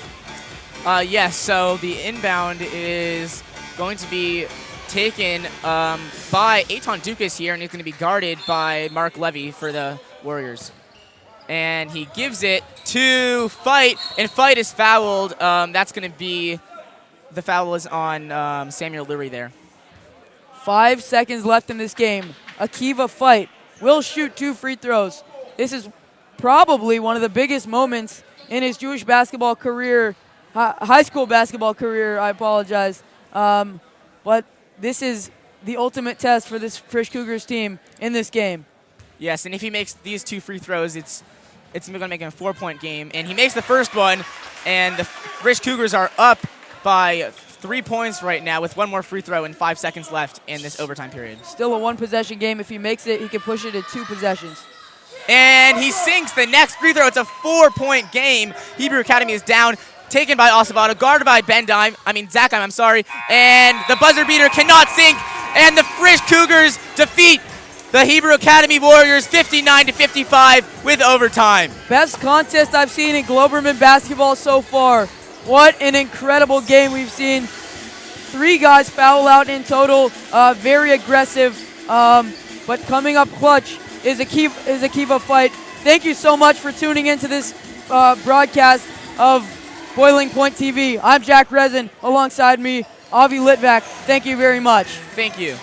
Yes, so the inbound is going to be taken by Eitan Dukas here, and he's going to be guarded by Mark Levy for the Warriors. And he gives it to Fight, and Fight is fouled. That's going to be, the foul is on Samuel Leary there. 5 seconds left in this game. Akiva Fight will shoot 2 free throws. This is probably one of the biggest moments in his Jewish basketball career, high school basketball career, I apologize. But this is the ultimate test for this Frisch Cougars team in this game. Yes, and if he makes these 2 free throws, it's going to make him a 4-point game. And he makes the first one, and the Frisch Cougars are up by 3 points right now with 1 more free throw and 5 seconds left in this overtime period. Still a 1-possession game. If he makes it, he can push it to 2 possessions. And he sinks the next free throw. It's a 4-point game. Hebrew Academy is down. Taken by Acevedo, guarded by Zakheim, I'm sorry. And the buzzer beater cannot sink. And the Frisch Cougars defeat the Hebrew Academy Warriors 59-55 with overtime. Best contest I've seen in Globerman basketball so far. What an incredible game we've seen. 3 guys foul out in total, very aggressive. But coming up clutch is Akiva Fight. Thank you so much for tuning into this broadcast of Boiling Point TV. I'm Jack Resin. Alongside me, Avi Litvak. Thank you very much. Thank you.